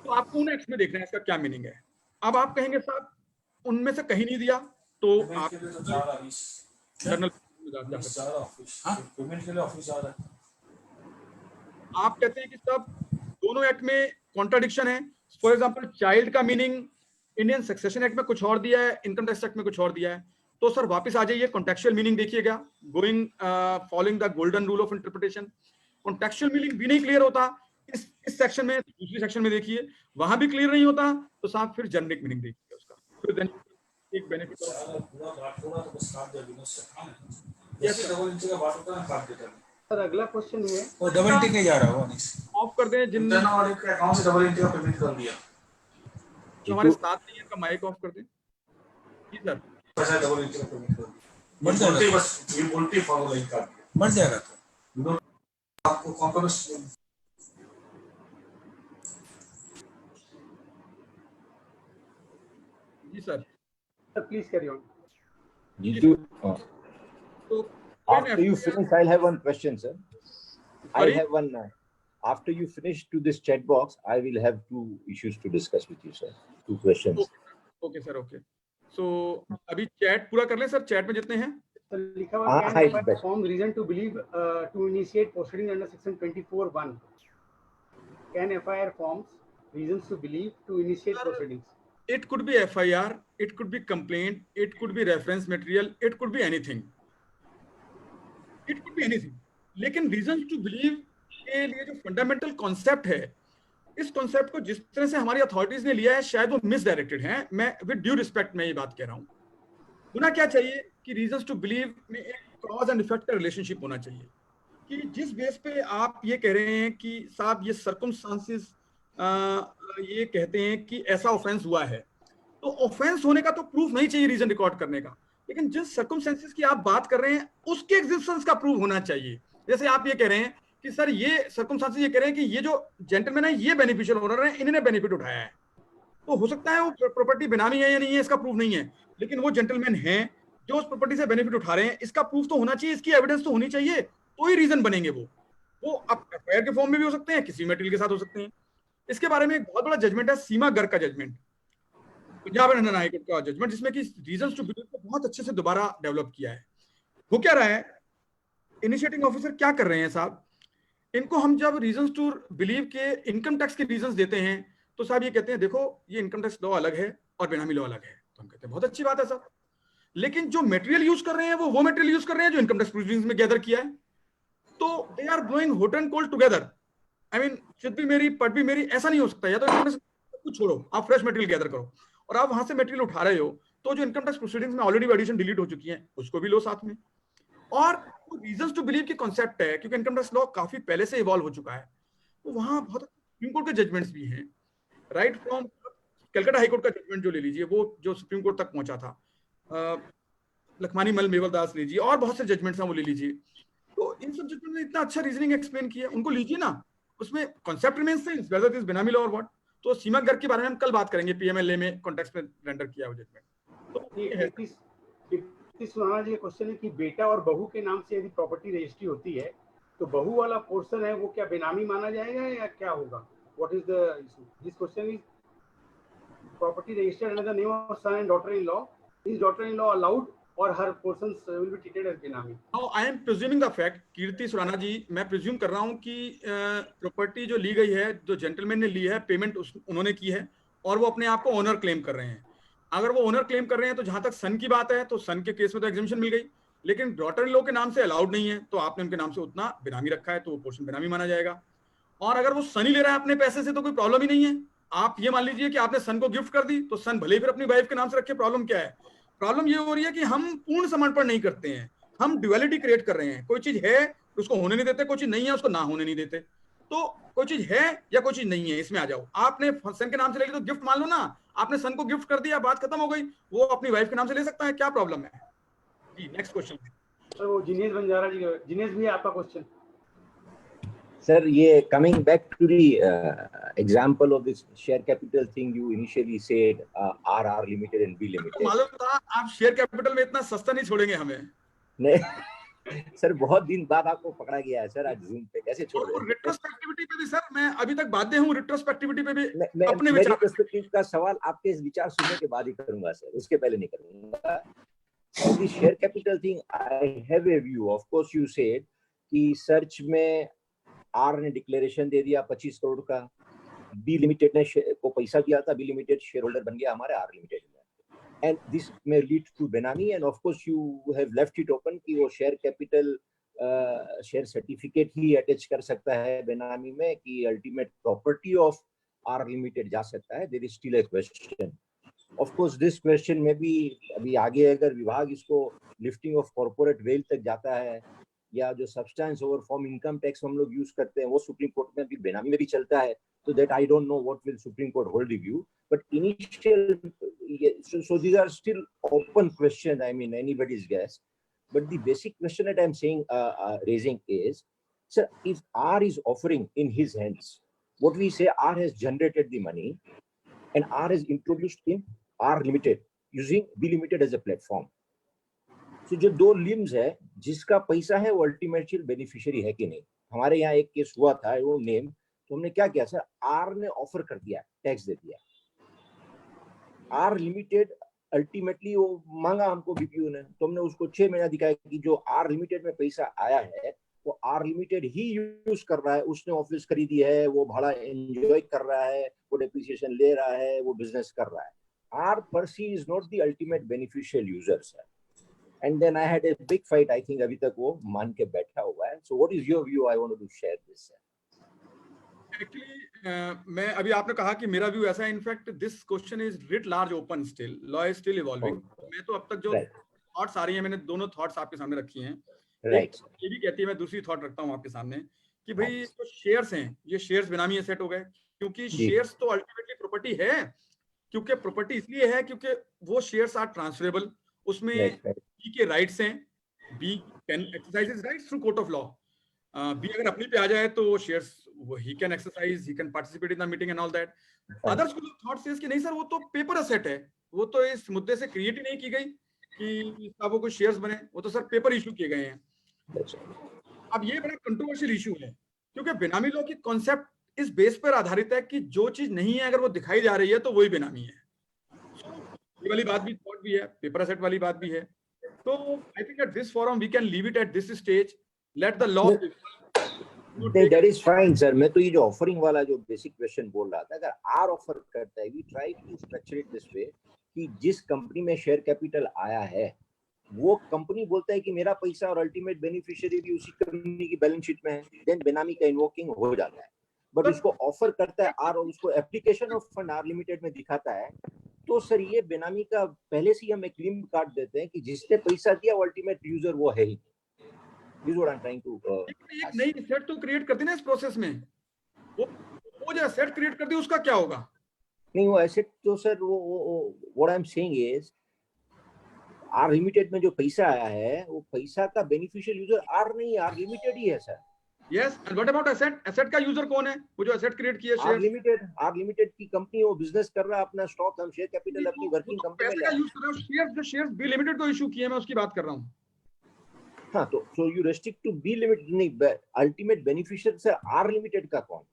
[SPEAKER 2] तो आपको उन act में देखना है इसका क्या meaning है. अब आप कहेंगे साहब उनमें से कहीं नहीं दिया, तो आप जनरल आप कहते हैं कि साहब दोनों एक्ट में कॉन्ट्राडिक्शन है. फॉर एग्जाम्पल, चाइल्ड का मीनिंग इंडियन सक्सेशन एक्ट में कुछ और दिया है, इनकम टैक्स एक्ट में कुछ और दिया है. तो सर वापस आ जाइए, कॉन्टेक्चुअल मीनिंग देखिएगा, going following the golden rule of interpretation. Contextual meaning भी नहीं क्लियर होता इस सेक्शन में, दूसरी सेक्शन में देखिए वहां भी क्लियर नहीं होता, तो साहब फिर जेनेरिक मीनिंग देखिए उसका. फिर देन एक बेनिफिट
[SPEAKER 3] सर अगला क्वेश्चन है,
[SPEAKER 7] और डबल टिक नहीं जा रहा वो
[SPEAKER 2] ऑफ कर दें जिन
[SPEAKER 7] अकाउंट से डबल टिक का पेमेंट कर दिया,
[SPEAKER 2] जो हमारे साथ नहीं है उनका माइक ऑफ कर दें. जी सर,
[SPEAKER 7] पैसा डबल टिक का पेमेंट कर दिया, मर जाएगा. बस ये उल्टी फॉर्मूला ही कर दिया, मर जाएगा. तो आपको कॉम्प्रोमाइज.
[SPEAKER 2] जी सर,
[SPEAKER 3] प्लीज कैरी ऑन.
[SPEAKER 2] तो
[SPEAKER 8] After you finish, I'll have one question, sir. I
[SPEAKER 2] Sorry?
[SPEAKER 8] have one. After you finish to this chat box, I will have 2 issues to discuss with you, sir. 2 questions.
[SPEAKER 2] Okay sir, okay. So अभी chat पूरा कर लें sir, chat में जितने हैं.
[SPEAKER 3] So, लिखा हुआ
[SPEAKER 8] हाँ,
[SPEAKER 3] can
[SPEAKER 8] it's best.
[SPEAKER 3] form reason to believe to initiate proceedings under section 24(1). Can FIR forms reasons to believe to initiate proceedings?
[SPEAKER 2] It could be FIR, it could be complaint, it could be reference material, it could be anything. It could be anything. लेकिन reasons to believe के लिए जो fundamental concept है, इस concept को जिस तरह से हमारी अथॉरिटीज ने लिया है, शायद वो मिसडायरेक्टेड है. मैं विद ड्यू रिस्पेक्ट में ये बात कह रहा हूँ. होना क्या चाहिए कि रीजंस टू बिलीव में एक कॉज एंड इफेक्ट का रिलेशनशिप होना चाहिए. कि जिस बेस पे आप ये कह रहे हैं कि साहब ये सर्कमस्टांसेस ये कहते हैं कि ऐसा ऑफेंस हुआ है, तो ऑफेंस होने का तो प्रूफ नहीं चाहिए रीजन रिकॉर्ड करने का. लेकिन जिस सर्कमस्टेंसेस की आप बात कर रहे हैं उसके एग्जिस्टेंस का प्रूव होना चाहिए। जैसे आप ये कह रहे हैं कि सर ये सर्कमस्टेंसेस ये कह रहे हैं कि ये जो जेंटलमैन है ये बेनिफिशियल ओनर है, इन्होंने बेनिफिट उठाया है, तो हो सकता है वो प्रॉपर्टी बेनामी है या नहीं है इसका प्रूफ नहीं है, लेकिन वो जेंटलमैन हैं जो उस प्रॉपर्टी से बेनिफिट उठा रहे हैं, इसका प्रूफ तो होना चाहिए, इसकी एविडेंस तो होनी चाहिए, तो ही रीजन बनेंगे। वो अब एफआईआर के फॉर्म में भी हो सकते हैं, किसी मटेरियल के साथ हो सकते हैं। इसके बारे में एक बहुत बड़ा जजमेंट है सीमा गर्ग का judgement, Punjab and Haryana high court का जजमेंट, जिसमें कि रीजंस टू बिलीव को बहुत अच्छे से दोबारा डेवलप किया है। वो क्या रहा है, इनिशिएटिंग ऑफिसर क्या कर रहे हैं साहब, इनको हम जब रीजंस टू बिलीव के इनकम टैक्स के रीजंस देते हैं तो साहब ये कहते हैं देखो ये इनकम टैक्स लॉ अलग है और बेनामी लॉ अलग है, तो हम कहते हैं बहुत अच्छी बात है सर, लेकिन जो मटेरियल यूज कर रहे हैं वो मटेरियल यूज कर रहे हैं जो इनकम टैक्स प्रोसीडिंग्स में गैदर किया है, तो they are blowing hot and cold together. I mean should be मेरी पट बी मेरी, ऐसा नहीं हो सकता। या तो इनकम टैक्स कुछ छोड़ो, आप फ्रेश मटेरियल गैदर करो, और आप वहां से मटेरियल उठा रहे हो तो जो इनकम टैक्स प्रोसीडिंग्स में ऑलरेडी एडिशन डिलीट हो चुकी है उसको भी लो साथ में। और रीजंस टू बिलीव की कॉन्सेप्ट है, क्योंकि इनकम टैक्स लॉ काफी पहले से इवॉल्व हो चुका है, तो वहां बहुत सुप्रीम कोर्ट के जजमेंट्स भी हैं, right from Calcutta high court का जजमेंट जो ले लीजिए, वो जो सुप्रीम कोर्ट तक पहुंचा था, लखमानी मल मेवल दास लीजिए, और बहुत से जजमेंट्स हैं वो ले लीजिए, तो इन सब जजमेंट में इतना अच्छा रीजनिंग एक्सप्लेन किया, उनको लीजिए ना, उसमें concept remains same whether this बेनामी लॉ और व्हाट। तो सीमा गर्ग के बारे में हम कल बात करेंगे, पीएमएलए में कॉन्टेक्स्ट में रेंडर किया वो जजमेंट। तो ये है
[SPEAKER 3] सुहाना जी, क्वेश्चन है कि बेटा और बहू के नाम से यदि प्रॉपर्टी रजिस्ट्री होती है तो बहू वाला पोर्शन है वो क्या बेनामी माना जाएगा या क्या होगा? What is the issue? This question is property registered under the name of son and daughter-in-law. Is daughter-in-law allowed or her portions will be treated as benami?
[SPEAKER 2] Now I am presuming the fact, कीर्ति सुराना जी, मैं presume कर रहा हूँ कि property जो ली गई है, जो gentleman ने ली है, पेमेंट उन्होंने की है और वो अपने आप को ओनर क्लेम कर रहे हैं। अगर वो ओनर क्लेम कर रहे हैं तो जहां तक सन की बात है तो सन के केस में तो एग्जेम्पशन मिल गई, लेकिन डॉटर इन लॉ के नाम से अलाउड नहीं है, तो आपने उनके नाम से उतना बेनामी रखा है तो वो पोर्शन बेनामी माना जाएगा। और अगर वो सन ही ले रहा है अपने पैसे से तो कोई प्रॉब्लम ही नहीं है। आप ये मान लीजिए कि आपने सन को गिफ्ट कर दी, तो सन भले ही फिर अपनी वाइफ के नाम से रखे, प्रॉब्लम क्या है? प्रॉब्लम ये हो रही है कि हम पूर्ण समर्पण नहीं करते हैं, हम ड्युअलिटी क्रिएट कर रहे हैं। कोई चीज है उसको होने नहीं देते, कोई चीज नहीं है उसको ना होने नहीं देते। तो कोई चीज है या कोई चीज नहीं है, इसमें आ जाओ। आपने सन के नाम से ले ली तो गिफ्ट मान लो ना, आपने सन को गिफ्ट कर दिया, बात खत्म हो गई, वो अपनी वाइफ के नाम से ले सकता है, क्या प्रॉब्लम है जी? नेक्स्ट क्वेश्चन
[SPEAKER 3] सर, वो जिनेश बंजारा जी, जिनेश भी आपका question.
[SPEAKER 8] Sir, coming back to the example of this share capital thing, you initially said RR Limited and B Limited.
[SPEAKER 2] मालूम था आप शेयर कैपिटल में इतना सस्ता नहीं छोड़ेंगे हमें।
[SPEAKER 8] नहीं सर, बहुत दिन बाद आपको पकड़ा गया है सर आज जूम पे, कैसे छोड़ रहे हैं?
[SPEAKER 2] रिट्रोस्पेक्टिविटी पे भी सर मैं अभी तक बाध्य हूँ, रिट्रोस्पेक्टिविटी पे भी
[SPEAKER 8] अपने रिट्रोस्पेक्टिव का सवाल आपके विचार सुनने के बाद ही करूंगा सर, उसके पहले नहीं करूंगा। The share capital thing, I have a view. Of course, you said कि सर्च में आर ने डिक्लेरेशन दे दिया 25 करोड़ का, बी लिमिटेड ने को पैसा दिया था, बी लिमिटेड शेयर होल्डर बन गया हमारे आर लिमिटेड में, and this may lead to benami, and of course you have left it open कि वो शेयर कैपिटल शेयर सर्टिफिकेट ही अटैच कर सकता है बेनामी में, कि ultimate property of R limited जा सकता है। There is still a question. Of course this question में भी अभी आगे अगर विभाग इसको लिफ्टिंग ऑफ कॉर्पोरेट वेल्थ तक जाता है, या जो substance over form income tax हम लोग यूज करते हैं वो सुप्रीम कोर्ट में भी बेनामी में भी चलता है, तो that I don't know what will supreme court hold review, but initial so these are still open questions, I mean anybody's guess, but the basic question that I'm saying raising is, sir, if R is offering in his hands, what we say R has generated the money and R is introduced in R Limited using B Limited as a platform. So जो दो limbs है जिसका पैसा है वो ultimately beneficiary है कि नहीं। हमारे यहाँ एक केस हुआ था, वो नेम, तो हमने क्या किया सर, आर ने ऑफर कर दिया, टैक्स दे दिया, आर लिमिटेड अल्टीमेटली वो मांगा हमको बीपीओ ने, तो हमने उसको 6 महीना दिखाया कि जो आर लिमिटेड में पैसा आया है वो आर लिमिटेड ही यूज कर रहा है, उसने ऑफिस खरीदी है, वो भाड़ा एंजॉय कर रहा है, वो डेप्रिसिएशन ले रहा है, वो बिजनेस कर रहा है। आर पर C is not the ultimate beneficial user sir. And then I had a big fight. I think अभी तक वो मान के बैठा हुआ है। So what is your view? I wanted to share this.
[SPEAKER 2] Actually, मैं अभी आपने कहा कि मेरा व्यू ऐसा है। In fact this question is writ large open, still law is still evolving. मैं तो अब तक जो थॉट्स आ रही हैं, मैंने दोनों थॉट्स आपके सामने रखी हैं।
[SPEAKER 8] Right.
[SPEAKER 2] ये भी कहती है, मैं दूसरी थॉट रखता हूँ आपके सामने कि भाई जो शेयर्स हैं, ये शेयर्स बेनामी एसेट हो गए, क्योंकि शेयर्स तो अल्टीमेटली प्रॉपर्टी है। क्योंकि प्रॉपर्टी इसलिए है क्योंकि वो शेयर्स आर ट्रांसफरेबल उसमें
[SPEAKER 8] Right, right.
[SPEAKER 2] बी के राइट्स हैं, B can exercise his rights through court of law. B अगर अपनी पे आ जाए तो shares he can exercise, he can participate in the meeting and all that. Other school of thought says कि नहीं सर, वो तो पेपर असेट है, वो तो इस मुद्दे से क्रिएट ही नहीं की गई कि वो कुछ शेयर्स बने, वो तो सर पेपर इशू किए गए हैं।
[SPEAKER 8] That's right.
[SPEAKER 2] अब ये बड़ा कंट्रोवर्शियल इशू है, क्योंकि बेनामी लॉ की कॉन्सेप्ट इस बेस पर आधारित है कि जो चीज नहीं है अगर वो दिखाई जा रही है तो वही बेनामी है। ये वाली बात भी थॉट भी है, पेपर असेट वाली बात भी है। तो I think at this forum we can leave it at this stage, let the law.
[SPEAKER 8] That is fine, sir. मैं तो ये जो ऑफरिंग वाला जो बेसिक क्वेश्चन बोल रहा था, अगर आर ऑफर करता है, we try to structure it this way कि जिस कंपनी में शेयर कैपिटल आया है वो कंपनी बोलता है कि मेरा पैसा और अल्टीमेट बेनिफिशियरी भी उसी कंपनी की बैलेंस शीट में है, देन बेनामी का इन्वोकिंग हो जाता है। बट उसको ऑफर करता है आर और उसको application of fund R limited में दिखाता है, तो सर ये बेनामी का पहले से ही हम एक क्लीन कार्ड देते हैं कि जिसने पैसा दिया वो अल्टीमेट यूजर वो है ही। This is what I'm trying to
[SPEAKER 2] एक नई एसेट तो क्रिएट करती ना इस प्रोसेस में, वो जो एसेट क्रिएट करती है उसका क्या होगा?
[SPEAKER 8] नहीं, वो एसेट तो सर वो what I'm saying is R limited में जो पैसा आया है वो पैसा का बेनिफिशियल यूजर आर नहीं, आर लिमिटेड ही है sir.
[SPEAKER 2] Yes, and what about asset? Asset का यूजर कौन है? वो जो एसेट क्रिएट किया शेयर।
[SPEAKER 8] आर लिमिटेड की कंपनी वो बिजनेस कर रहा है, अपना स्टॉक हम शेयर कैपिटल अपनी वर्किंग कंपनी में
[SPEAKER 2] पैसे का यूज कर रहा हूं, शेयर जो शेयर बी लिमिटेड को इशू किए मैं उसकी बात कर रहा हूं।
[SPEAKER 8] हाँ, तो so you restrict to B limited नहीं, ultimate beneficiary sir R limited का कौन है?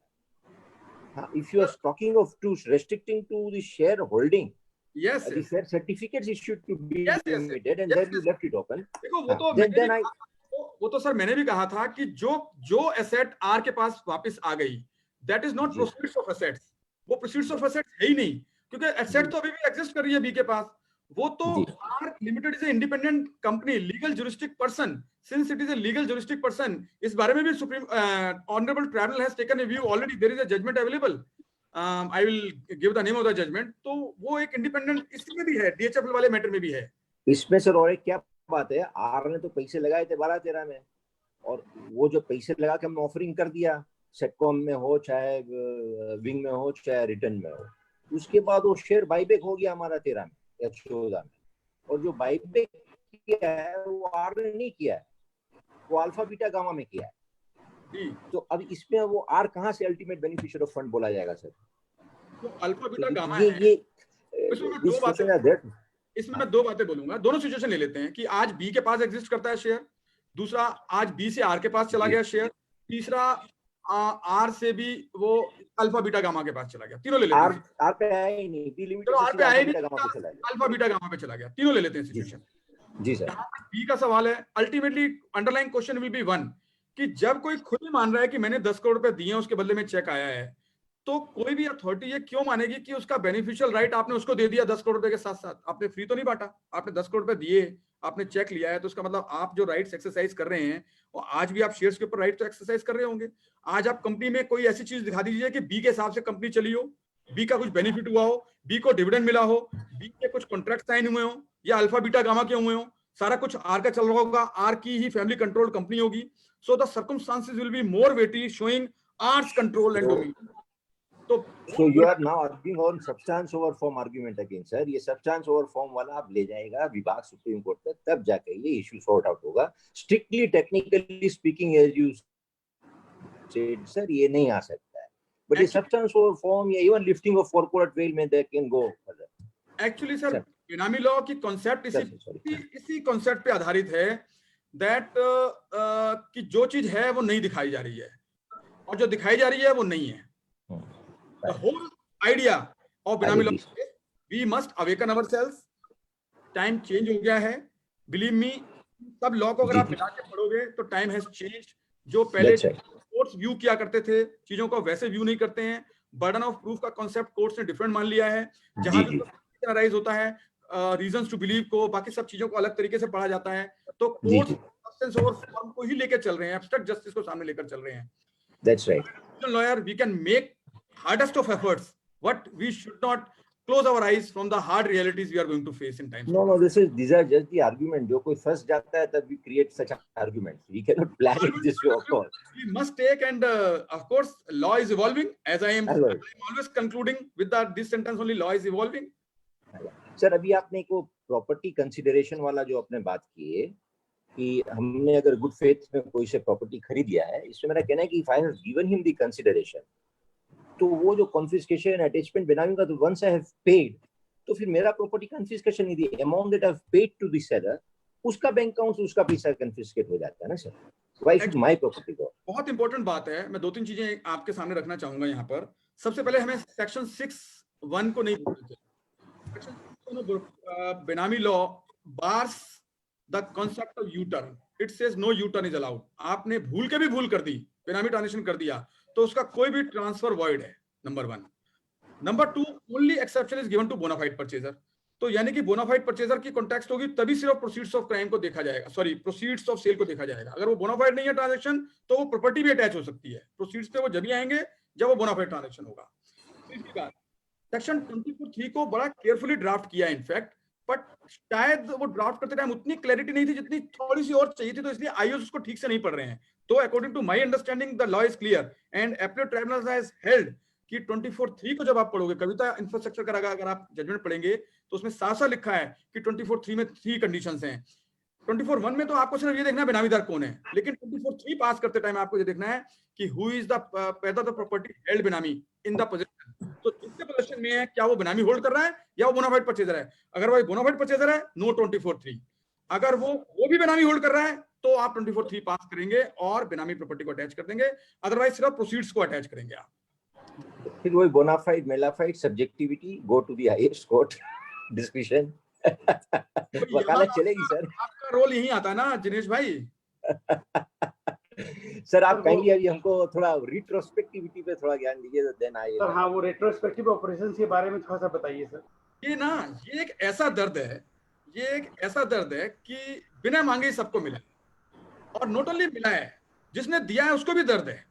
[SPEAKER 8] हाँ, if you are talking of to restricting to the shareholding,
[SPEAKER 2] yes,
[SPEAKER 8] the share certificates issued to be
[SPEAKER 2] yes,
[SPEAKER 8] limited and
[SPEAKER 2] yes,
[SPEAKER 8] then you left it open.
[SPEAKER 2] देखो वो तो
[SPEAKER 8] then I
[SPEAKER 2] वो तो sir मैंने भी कहा था कि जो एसेट आर के पास वापस आ गई, that is not proceeds of assets, वो प्रोसीड्स ऑफ एसेट्स है ही नहीं, क्योंकि एसेट तो अभी भी एग्जिस्ट कर रही है बी के पास। वो तो R limited is a independent company, legal juristic person, since it is a legal juristic person. इस बारे में भी supreme honourable tribunal has taken a view already, there is a judgment available, I will give the name of the judgment. तो वो एक independent इसमें भी है, डीएचएफएल वाले मैटर में भी है।
[SPEAKER 8] इसमें सर और एक क्या बात है, आर ने तो पैसे लगाए थे 12-13 में, और वो जो पैसे लगा के हमने ऑफरिंग कर दिया, सेटकॉम में हो चाहे विंग में हो चाहे रिटर्न में हो, उसके बाद वो शेयर बाईबैक हो गया हमारा 13 में या 14 में, और जो बाईबैक किया है वो आर ने नहीं किया है, वो अल्फा बीटा गामा में किया है। तो अब इसमें वो आर कहाँ से अल्टीमेट बेनिफिशियरी ऑफ फंड बोला जाएगा सर?
[SPEAKER 2] तो अल्फा बीटा गामा
[SPEAKER 8] ये
[SPEAKER 2] है। इसमें मैं दो बातें बोलूंगा, दोनों सिचुएशन ले लेते हैं कि आज बी के पास एग्जिस्ट करता है शेयर, दूसरा आज बी से आर के पास चला गया शेयर, तीसरा आर से भी वो अल्फा बीटा गामा के पास चला गया। तीनों ले लेते हैं।
[SPEAKER 8] आर पे आया ही नहीं, बी लिमिटेड
[SPEAKER 2] आर पे आया नहीं,
[SPEAKER 8] अल्फा
[SPEAKER 2] बीटा गामा पे चला गया। तीनों ले लेते हैं सिचुएशन।
[SPEAKER 8] जी सर।
[SPEAKER 2] बी का सवाल है, ultimately underline question will be one, कि जब कोई खुद ही मान रहा है कि मैंने 10 करोड़ रुपए दिए, उसके बदले में चेक आया है, तो कोई भी अथॉरिटी ये क्यों मानेगी कि उसका बेनिफिशियल राइट आपने उसको दे दिया 10 करोड़ रुपए के साथ साथ? आपने फ्री तो नहीं बांटा, आपने 10 करोड़ रुपए दिए, आपने चेक लिया है, तो उसका मतलब आप जो राइट्स एक्सरसाइज कर रहे हैं, और आज भी आप शेयर्स के ऊपर राइट तो एक्सरसाइज कर रहे होंगे। आज आप कंपनी में कोई ऐसी चीज दिखा दीजिए कि बी के हिसाब से कंपनी चली हो, बी का कुछ बेनिफिट हुआ हो, बी को डिविडेंड मिला हो, बी के कुछ कॉन्ट्रैक्ट साइन हुए हो, या अल्फा बीटा गामा के हुए हो, सारा कुछ आर का चल रहा होगा, आर की ही फैमिली कंट्रोल्ड कंपनी होगी। So the circumstances will be more weighty showing R's control and dominion.
[SPEAKER 8] So you are now arguing on substance over form argument again, sir. ये substance over form वाला आप ले जाएगा विभाग supreme court तक, तब जाके ये इशू सॉर्ट आउट होगा। Strictly technically speaking, as you said, sir, ये नहीं आ सकता है। But ये substance over form या even lifting of corporate veil में they can go further.
[SPEAKER 2] Actually, sir, बेनामी लॉ की कॉन्सेप्ट इसी कॉन्सेप्ट पे आधारित है, दैट कि जो चीज है वो नहीं दिखाई जा रही है, और जो दिखाई जा रही है वो नहीं है। The whole idea of Benami law is we must awaken ourselves. Time change हो गया है, believe me. सब लॉ को अगर आप मिला के पढ़ोगे तो टाइम हैज चेंज्ड। जो पहले कोर्ट्स व्यू किया करते थे चीजों को वैसे व्यू नहीं करते हैं। बर्डन ऑफ प्रूफ का कॉन्सेप्ट कोर्ट्स ने डिफरेंट मान लिया है। जहां भी राइज होता है रीजंस टू बिलीव को, बाकी सब चीजों को अलग तरीके से पढ़ा जाता है। तो कोर्ट्स सब्सटेंस ओवर फॉर्म को ही लेकर चल रहे हैं, एब्स्ट्रैक्ट जस्टिस को सामने लेकर चल रहे हैं।
[SPEAKER 8] That's right.
[SPEAKER 2] Lawyer, we can make hardest of efforts, but we should not close our eyes from the hard realities we are going to face in time.
[SPEAKER 8] No, these are just the argument. जो कोई फंस जाता है तब we create such arguments. We cannot plan it this way, of course.
[SPEAKER 2] We must take, and of course, law is evolving. As I am always concluding with this sentence only, law is evolving.
[SPEAKER 8] Sir अभी आपने को property consideration वाला जो आपने बात की है कि हमने अगर गुड फेथ में कोई से प्रॉपर्टी खरीद लिया है, इसमें मेरा कहना है कि if I have given him the consideration, तो वो जो कॉन्फिस्केशन अटैचमेंट बेनामी का, तो वंस आई हैव पेड, तो फिर मेरा प्रॉपर्टी कॉन्फिस्केशन नहीं, the amount that I have paid to the seller, उसका बैंक अकाउंट से उसका पैसा कॉन्फिस्केट हो जाता है ना sir. Why should my property go?
[SPEAKER 2] बहुत इंपॉर्टेंट बात है, मैं 2-3 चीजें आपके सामने रखना चाहूंगा यहाँ पर। सबसे पहले हमें सेक्शन 6(1) को नहीं भूलना चाहिए। Section 6 benami law bars the concept of U turn. It says no U turn is allowed. आपने भूल के भी भूल कर दी, बेनामी ट्रांजेक्शन कर दिया, तो उसका कोई भी ट्रांसफर वॉइड है, number 1। Number 2, only exception is given to bona fide purchaser. तो यानी कि बोनाफाइड परचेजर की कॉन्टेक्स्ट होगी तभी सिर्फ प्रोसीड्स ऑफ क्राइम को देखा जाएगा, सॉरी प्रोसीड्स ऑफ सेल को देखा जाएगा। अगर वो बोनाफाइड नहीं है ट्रांजैक्शन, तो वो प्रॉपर्टी भी अटैच हो सकती है। प्रोसीड्स पे वो जब भी आएंगे जब वो बोनाफाइड ट्रांजैक्शन होगा। तीसरी बात, सेक्शन 24(3) को बड़ा केयरफुली ड्राफ्ट किया इनफैक्ट, बट शायद वो ड्राफ्ट करते टाइम उतनी क्लैरिटी नहीं थी जितनी थोड़ी सी और चाहिए थी, तो इसलिए आईओएस उसको ठीक से नहीं पढ़ रहे हैं। तो according to my understanding the law is clear and appeal tribunal has held कि 24(3) को जब आप पढ़ोगे, कविता इंफ्रास्ट्रक्चर का अगर आप जजमेंट पढ़ेंगे तो उसमें साफ लिखा है कि 24(3) में 3 कंडीशंस हैं। 24(1) में तो आपको सिर्फ ये देखना है बेनामीदार कौन है, लेकिन 24(3) पास करते टाइम आपको ये देखना है कि हु इज द पैदा द प्रॉपर्टी हेल्ड बेनामी इन द पोजीशन। तो जिसके पोजीशन में है, क्या वो बेनामी होल्ड कर रहा है या वो बोनाफाइड परचेजर है। अगर वो बोनाफाइड परचेजर है, नो 24(3). अगर वो भी बेनामी होल्ड कर रहा है, तो आप 24(3) पास करेंगे और बेनामी प्रॉपर्टी को अटैच कर देंगे, अदरवाइज सिर्फ प्रोसीड्स को अटैच करेंगे आप।
[SPEAKER 8] फिर वही bona fide mala fide subjectivity go to the highest court discussion. वकालत चलेगी सर।
[SPEAKER 2] आपका रोल यही आता है ना जिनेश भाई।
[SPEAKER 8] सर आप कहेंगे अभी हमको थोड़ा रिट्रोस्पेक्टिविटी पे थोड़ा ज्ञान दीजिए, तो देन आइए
[SPEAKER 3] सर। हाँ, वो रेट्रोस्पेक्टिव ऑपरेशंस के बारे में थोड़ा सा बताइए सर।
[SPEAKER 2] ये एक ऐसा दर्द है कि बिना मांगे ही सबको मिला, और नॉट ओनली मिला है, जिसने दिया है उसको भी दर्द है,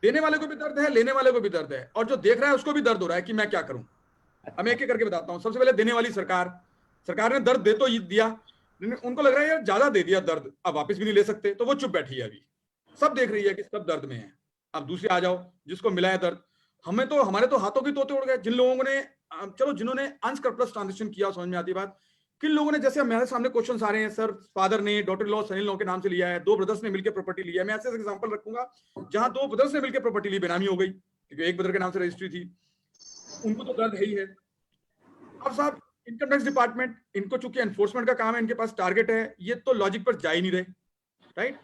[SPEAKER 2] देने वाले को भी दर्द है, लेने वाले को भी दर्द है, और जो देख रहा है उसको भी दर्द हो रहा है कि मैं क्या करूं। हम एक एक करके बताता हूं। सबसे पहले देने वाली सरकार ने दर्द दे तो दिया, उनको लग रहा है यार ज्यादा दे दिया दर्द, अब वापस भी नहीं ले सकते, तो वो चुप बैठी है। अभी सब देख रही है कि सब दर्द में है। अब दूसरे आ जाओ जिसको मिला है दर्द। हमारे तो हाथों की तोते उड़ गए। जिन लोगों ने, चलो जिन्होंने अनस्क्रप्टलेस ट्रांजेक्शन किया, समझ में आती बात। किन लोगों ने, जैसे मेरे सामने क्वेश्चन आ रहे हैं, सर फादर ने daughter law son in law के नाम से लिया है, 2 ब्रदर्स ने मिलकर प्रॉपर्टी लिया है। मैं ऐसे एग्जांपल रखूंगा जहां 2 ब्रदर्स ने मिलकर प्रॉपर्टी ली, बेनामी हो गई क्योंकि एक ब्रदर के नाम से रजिस्ट्री थी, उनको तो दर्द है ही है। अब साहब इनकम टैक्स डिपार्टमेंट, इनको चूंकि एनफोर्समेंट का काम है, इनके पास टारगेट है, ये तो लॉजिक पर जा ही नहीं रहे, राइट।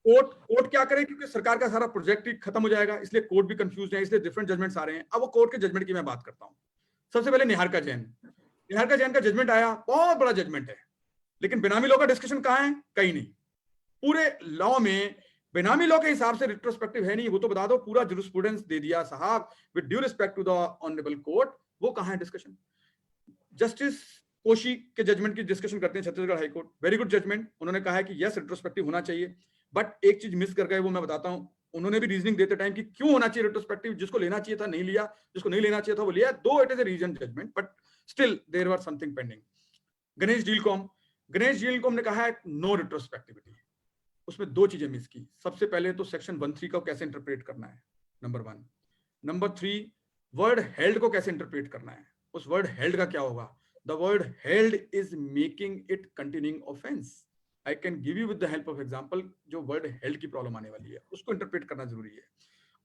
[SPEAKER 2] कोर्ट क्या करे, क्योंकि सरकार का सारा प्रोजेक्ट ही खत्म हो जाएगा, इसलिए कोर्ट भी कंफ्यूज है, इसलिए डिफरेंट जजमेंट्स आ रहे हैं। अब वो कोर्ट के जजमेंट की मैं बात करता हूँ। सबसे पहले निहारिका जैन का जजमेंट आया, बहुत बड़ा जजमेंट है, लेकिन बेनामी लॉ का डिस्कशन कहाँ है? कहीं नहीं। पूरे लॉ में बेनामी लॉ के हिसाब से रिट्रोस्पेक्टिव है नहीं, वो तो बता दो। पूरा जुरिस्प्रूडेंस दे दिया साहब, with due respect to the honourable court, वो कहाँ है डिस्कशन? जस्टिस कोशी के जजमेंट की डिस्कशन करते हैं Chhattisgarh high court, very good judgement. उन्होंने कहा है कि यस रिट्रोस्पेक्टिव होना चाहिए, बट एक चीज मिस कर गए, वो मैं बताता हूं। उन्होंने भी रीजनिंग देते टाइम कि क्यों होना चाहिए रिट्रोस्पेक्टिव, जिसको लेना चाहिए था नहीं लिया, जिसको नहीं लेना चाहिए था वो लिया, though it is a reason judgment, but still there were something pending. Ganesh Dealcom ने कहा है नो रिट्रोस्पेक्टिविटी। उसमें 2 चीजें मिस की। सबसे पहले तो सेक्शन 1(3) को कैसे इंटरप्रेट करना है, नंबर 1। नंबर 3, वर्ड हेल्ड को कैसे इंटरप्रेट करना है। उस वर्ड हेल्ड का क्या होगा? The word held is making it continuing offense. I can give you with the help of example जो word held की प्रॉब्लम आने वाली है, उसको इंटरप्रेट करना जरूरी है।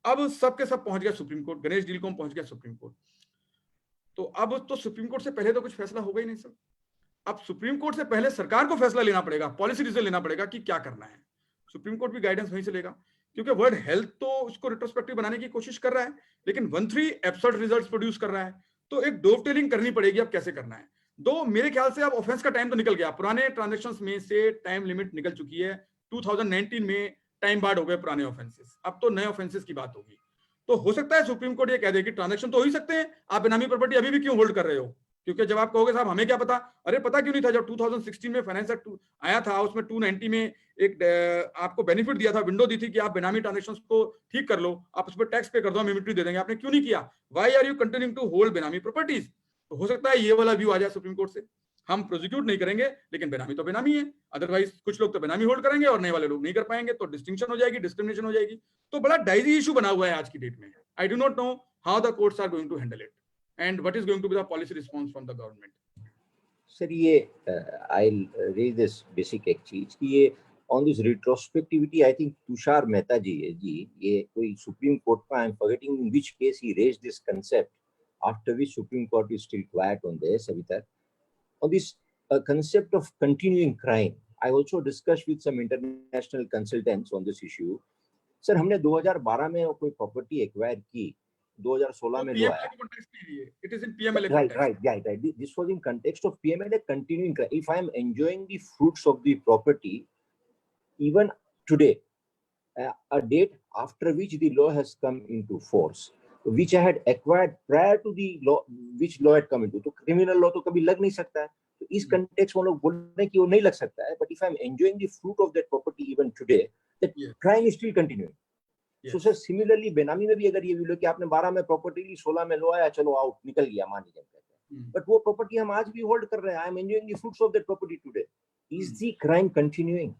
[SPEAKER 2] अब सबके सब पहुंच गया सुप्रीम कोर्ट, गणेश डीलकॉम पहुंच गया सुप्रीम कोर्ट। तो अब तो सुप्रीम कोर्ट से पहले तो कुछ फैसला होगा ही नहीं सर। अब सुप्रीम कोर्ट से पहले सरकार को फैसला लेना पड़ेगा, पॉलिसी डिसीजन लेना पड़ेगा कि क्या करना है। सुप्रीम कोर्ट भी गाइडेंस वहीं से लेगा, क्योंकि वर्ड हेल्थ तो उसको रिट्रोस्पेक्टिव बनाने की कोशिश कर रहा है, लेकिन 1(3) एब्सर्ड रिजल्ट्स प्रोड्यूस कर रहा है। तो एक डोवटेलिंग करनी पड़ेगी, अब कैसे करना है। मेरे ख्याल से अब ऑफेंस का टाइम तो निकल गया, पुराने ट्रांजैक्शंस में से टाइम लिमिट निकल चुकी है। 2019 में टाइम बार्ड हो गए पुराने ऑफेंसेस, अब तो नए ऑफेंसेस की बात होगी। तो हो सकता है सुप्रीम कोर्ट ये कह दे कि ट्रांजैक्शन तो हो ही सकते हैं, आप बेनामी प्रॉपर्टी अभी भी क्यों होल्ड कर रहे हो? क्योंकि जब आप कहोगे साहब हमें क्या पता, अरे पता क्यों नहीं था, जब 2016 में फाइनेंस एक्ट आया था, उसमें 290 में एक आपको बेनिफिट दिया था, विंडो दी थी कि आप बेनामी ट्रांजैक्शंस को ठीक कर लो, आप उस पर टैक्स पे कर दो, हम इमिट्री दे देंगे। आपने क्यों नहीं किया? Why are you continuing to hold benami properties? तो हो सकता है ये वाला व्यू आ जाए सुप्रीम कोर्ट से, हम प्रोसिक्यूट नहीं करेंगे, लेकिन बेनामी तो बेनामी है, अदरवाइज कुछ लोग तो बेनामी होल्ड करेंगे और नए वाले लोग नहीं कर पाएंगे, तो डिस्टिंक्शन हो जाएगी, डिस्क्रिमिनेशन हो जाएगी। तो बड़ा डाइजी इशू बना हुआ है आज की डेट में। I do not know how the courts are going to handle it and what is going to be the policy response from the government.
[SPEAKER 8] Sir ये I'll raise this basic एक चीज कि ये on this retrospectivity, I think Tushar Mehta जी ये कोई supreme court का, I'm forgetting in which case he raised this concept, after which Supreme Court is still quiet on this, Savita. On this concept of continuing crime, I also discussed with some international consultants on this issue. Sir हमने 2012 में कोई property acquire की, 2016 में लो आया.
[SPEAKER 2] It is in PMLA
[SPEAKER 8] Right. This was in context of PMLA continuing crime. If I am enjoying the fruits of the property, even today, a date after which the law has come into force, which I had acquired prior to the law, which law had come into, तो criminal law तो कभी लग नहीं सकता है. तो इस context में लोग बोल रहे हैं कि वो नहीं लग सकता है. But if I am enjoying the fruit of that property even today, that crime is still continuing. So sir, similarly बेनामी में भी अगर ये भी लो कि आपने 12 में प्रॉपर्टी ली, 16 में लो आया, चलो आउट निकल गया, मान लीजिए कहते हैं. But वो प्रॉपर्टी हम आज भी होल्ड कर रहे हैं. I am enjoying the fruits of that property today. Is the crime continuing?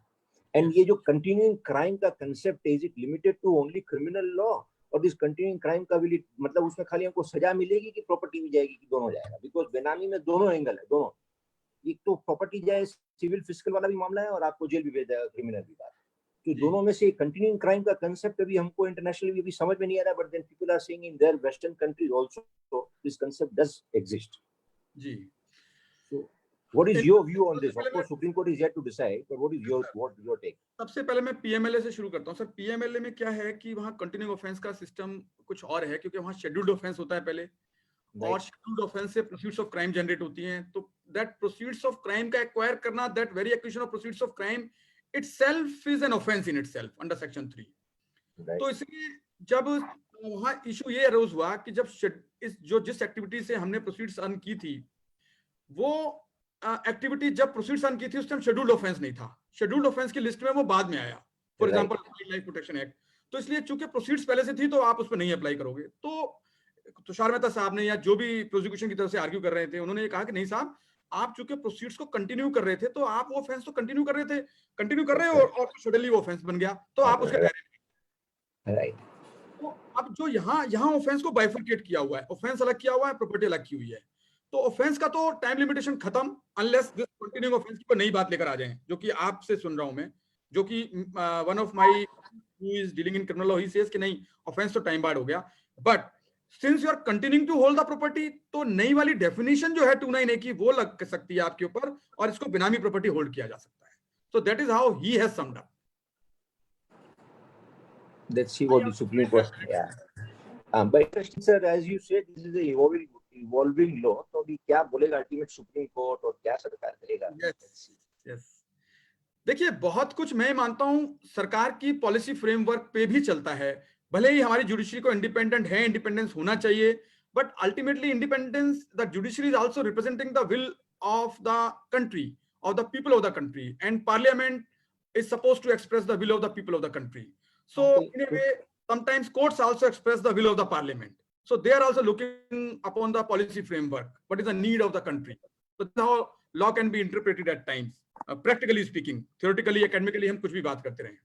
[SPEAKER 8] And ये जो continuing crime का concept है, is it limited to only criminal law? और this continuing crime का भी मतलब उसमें खाली हमको सजा मिलेगी कि प्रॉपर्टी भी जाएगी कि दोनों जाएगा? Because बेनामी में दोनों एंगल है, दोनों. एक तो प्रॉपर्टी जाए, सिविल फिजिकल वाला भी मामला है, और आपको जेल भी भेज जाएगा, क्रिमिनल भी बात. तो दोनों में से कंटिन्यूइंग क्राइम का कंसेप्ट अभी हमको इंटरनेशनली भी समझ में नहीं आ रहा, but then people are saying in their western countries also this concept does exist.
[SPEAKER 2] जी.
[SPEAKER 8] So what is your view on this? Of course supreme court is yet to decide, but what is your take?
[SPEAKER 2] सबसे पहले मैं PMLA से शुरू करता हूं. Sir PMLA में क्या है कि वहां कंटिन्यूइंग ऑफेंस का सिस्टम कुछ और है, क्योंकि वहां शेड्यूल्ड ऑफेंस होता है पहले, और शेड्यूल्ड ऑफेंस से प्रोसीड्स ऑफ क्राइम जनरेट होती हैं. तो दैट प्रोसीड्स ऑफ क्राइम का एक्वायर करना, that very acquisition of proceeds of crime itself is an offense in itself under section 3. तो इसलिए जब वहां इशू ये अरोज हुआ कि जब जिस एक्टिविटी से हमने प्रोसीड्स अर्न की थी, वो एक्टिविटी जब प्रोसीड्स अर्न की थी उस टाइम शेड्यूल्ड ऑफेंस नहीं था. शेड्यूल्ड ऑफेंस की लिस्ट में वो बाद में आया, for example wild life protection act. तो इसलिए चूंकि प्रोसीड्स पहले से थी तो आप उस पर नहीं अप्लाई करोगे. तो तुषार मेहता साहब ने या जो भी प्रोसिक्यूशन की तरफ से आर्ग्यू कर रहे थे, उन्होंने ये कहा कि नहीं साहब, आप चूंकि प्रोसीड्स को कंटिन्यू कर रहे थे तो आप वो ऑफेंस तो कंटिन्यू कर रहे हो और सडनली वो ऑफेंस बन गया, तो आप उसके दायरे में. राइट. तो अब जो यहाँ ऑफेंस को बाइफरकेट किया हुआ है, ऑफेंस अलग किया हुआ है, प्रॉपर्टी अलग की हुई है. तो ऑफेंस का तो टाइम लिमिटेशन खत्म, अनलेस दिस कंटिन्यूइंग ऑफेंस की कोई नई बात लेकर आ जाए, जो कि आपसे सुन रहा हूं मैं, जो कि one of my who is dealing in criminal law, he says कि नहीं, ऑफेंस तो टाइम बार्ड हो गया. But since you are continuing to hold the property, तो नई वाली डेफिनेशन जो है 298 की, वो लग सकती है आपके ऊपर, और इसको बेनामी प्रॉपर्टी होल्ड किया जा सकता है. So that is how he has summed up.
[SPEAKER 8] Let's see what the Supreme Court. But sir, as you said, this is a evolving law. तो अभी क्या बोलेगा अल्टीमेट सुप्रीम कोर्ट और क्या सरकार करेगा?
[SPEAKER 2] Yes. देखिए, बहुत कुछ मैं मानता हूं सरकार की पॉलिसी फ्रेमवर्क पे भी चलता है. भले ही हमारी जुडिशरी को इंडिपेंडेंट है, इंडिपेंडेंस होना चाहिए, but ultimately independence, the judiciary is also representing the will of the country, of the people of the country, and parliament is supposed to express the will of the people of the country. So in a way, sometimes courts also express the will of the parliament. So they are also looking upon the policy framework. What is the need of the country? So that's how law can be interpreted at times. Practically speaking, theoretically, academically, हम कुछ भी बात करते रहें.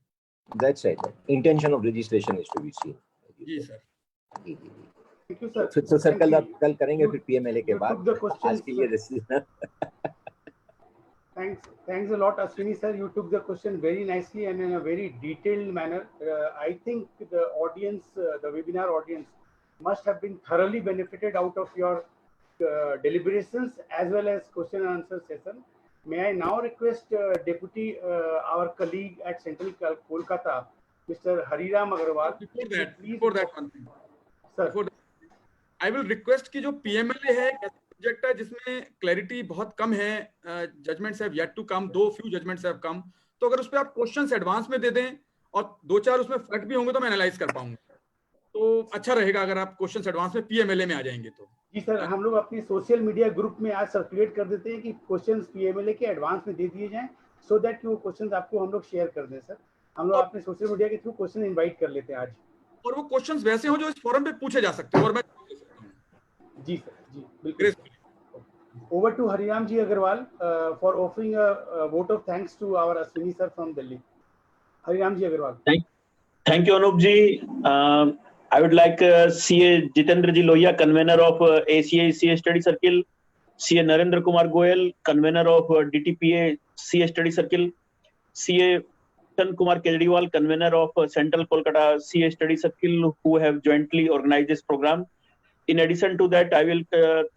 [SPEAKER 8] That's right. Intention of legislation is to be seen.
[SPEAKER 2] Ji sir.
[SPEAKER 3] Thank you sir.
[SPEAKER 8] So sir, कल करेंगे फिर PMLA के बाद. आज के लिए decision.
[SPEAKER 3] Thanks a lot, Ashwini sir. You took the question very nicely and in a very detailed manner. I think the audience, the webinar audience, must have been thoroughly benefited out of your deliberations as well as question and answer session. May I now request Deputy, our colleague at Central Kolkata, Mr. Hariram Agarwal.
[SPEAKER 2] Before that one thing. Sir. Before that, I will request कि जो PMLA है, subject है जिसमें clarity बहुत कम है, judgments have yet to come, though few judgements have come, तो अगर उस पे आप क्वेश्चंस एडवांस में दे दें और दो चार उसमें फैक्ट भी होंगे तो मैं एनालाइज कर पाऊंगा, तो अच्छा रहेगा अगर आप क्वेश्चंस एडवांस में पीएमएलए में आ जाएंगे तो.
[SPEAKER 3] जी सर, हम लोग अपनी सोशल मीडिया ग्रुप में आज सर्कुलेट कर देते हैं कि क्वेश्चंस पीएमएलए के एडवांस में दे दिए जाएं, सो दैट कि वो क्वेश्चंस आपको हम लोग शेयर कर दें. सर हम लोग अपने सोशल मीडिया के थ्रू क्वेश्चन इनवाइट कर लेते हैं आज, और
[SPEAKER 2] वो क्वेश्चंस वैसे हो जो इस फोरम पे पूछे जा सकते हैं. और मैं
[SPEAKER 3] जी सर, जी बिल्कुल. Over to Hariram ji Agarwal for offering a vote of thanks to our Ashwini sir from Delhi. Hariram ji Agarwal.
[SPEAKER 9] Thank you Anup ji. I would like CA Jitendra ji Lohia, convener of ACA CA Study Circle, CA Narendra Kumar Goyal, convener of DTPA CA Study Circle, CA Tan Kumar Kejriwal, convener of Central Kolkata CA Study Circle, who have jointly organized this program. In addition to that, I will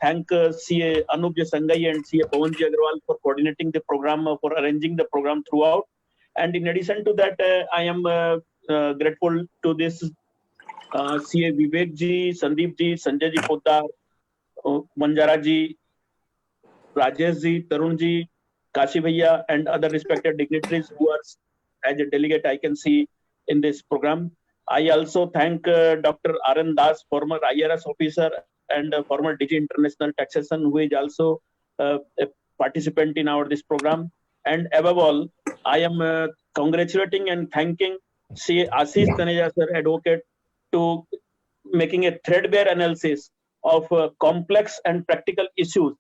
[SPEAKER 9] thank CA Anup Sangai and CA Pawanji Agarwal for coordinating the program, for arranging the program throughout. And in addition to that, I am grateful to this CA Vivek ji, Sandeep ji, Sanjay ji Poddar, Manjara ji, Rajesh ji, Tarun ji, Kashi Bhaiya, and other respected dignitaries who are as a delegate I can see in this program. I also thank Dr. R.N. Das, former IRS officer and former DG International Taxation, who is also a participant in this program. And above all, I am congratulating and thanking CA Ashish Taneja sir, advocate, to making a threadbare analysis of complex and practical issues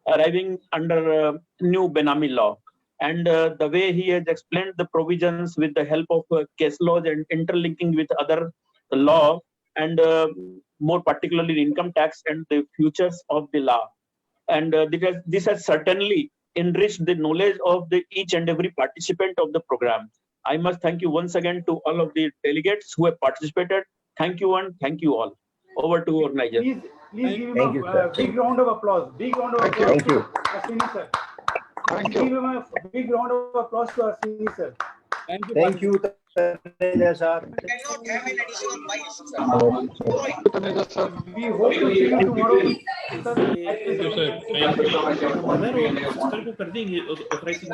[SPEAKER 9] arriving under new Benami law. And the way he has explained the provisions with the help of case laws and interlinking with other law, and more particularly income tax and the futures of the law. And this has certainly enriched the knowledge of each and every participant of the program. I must thank you once again to all of the delegates who have participated. Thank you and thank you all. Over to organizer.
[SPEAKER 3] Please give him a big round of applause. Big round of applause.
[SPEAKER 8] Thank you.
[SPEAKER 3] Ashwini sir. Give him a big round of applause to Ashwini sir.
[SPEAKER 8] Thank you, Taneja sir.
[SPEAKER 3] We hope to see you tomorrow.
[SPEAKER 10] Sir को कर देंगे authorising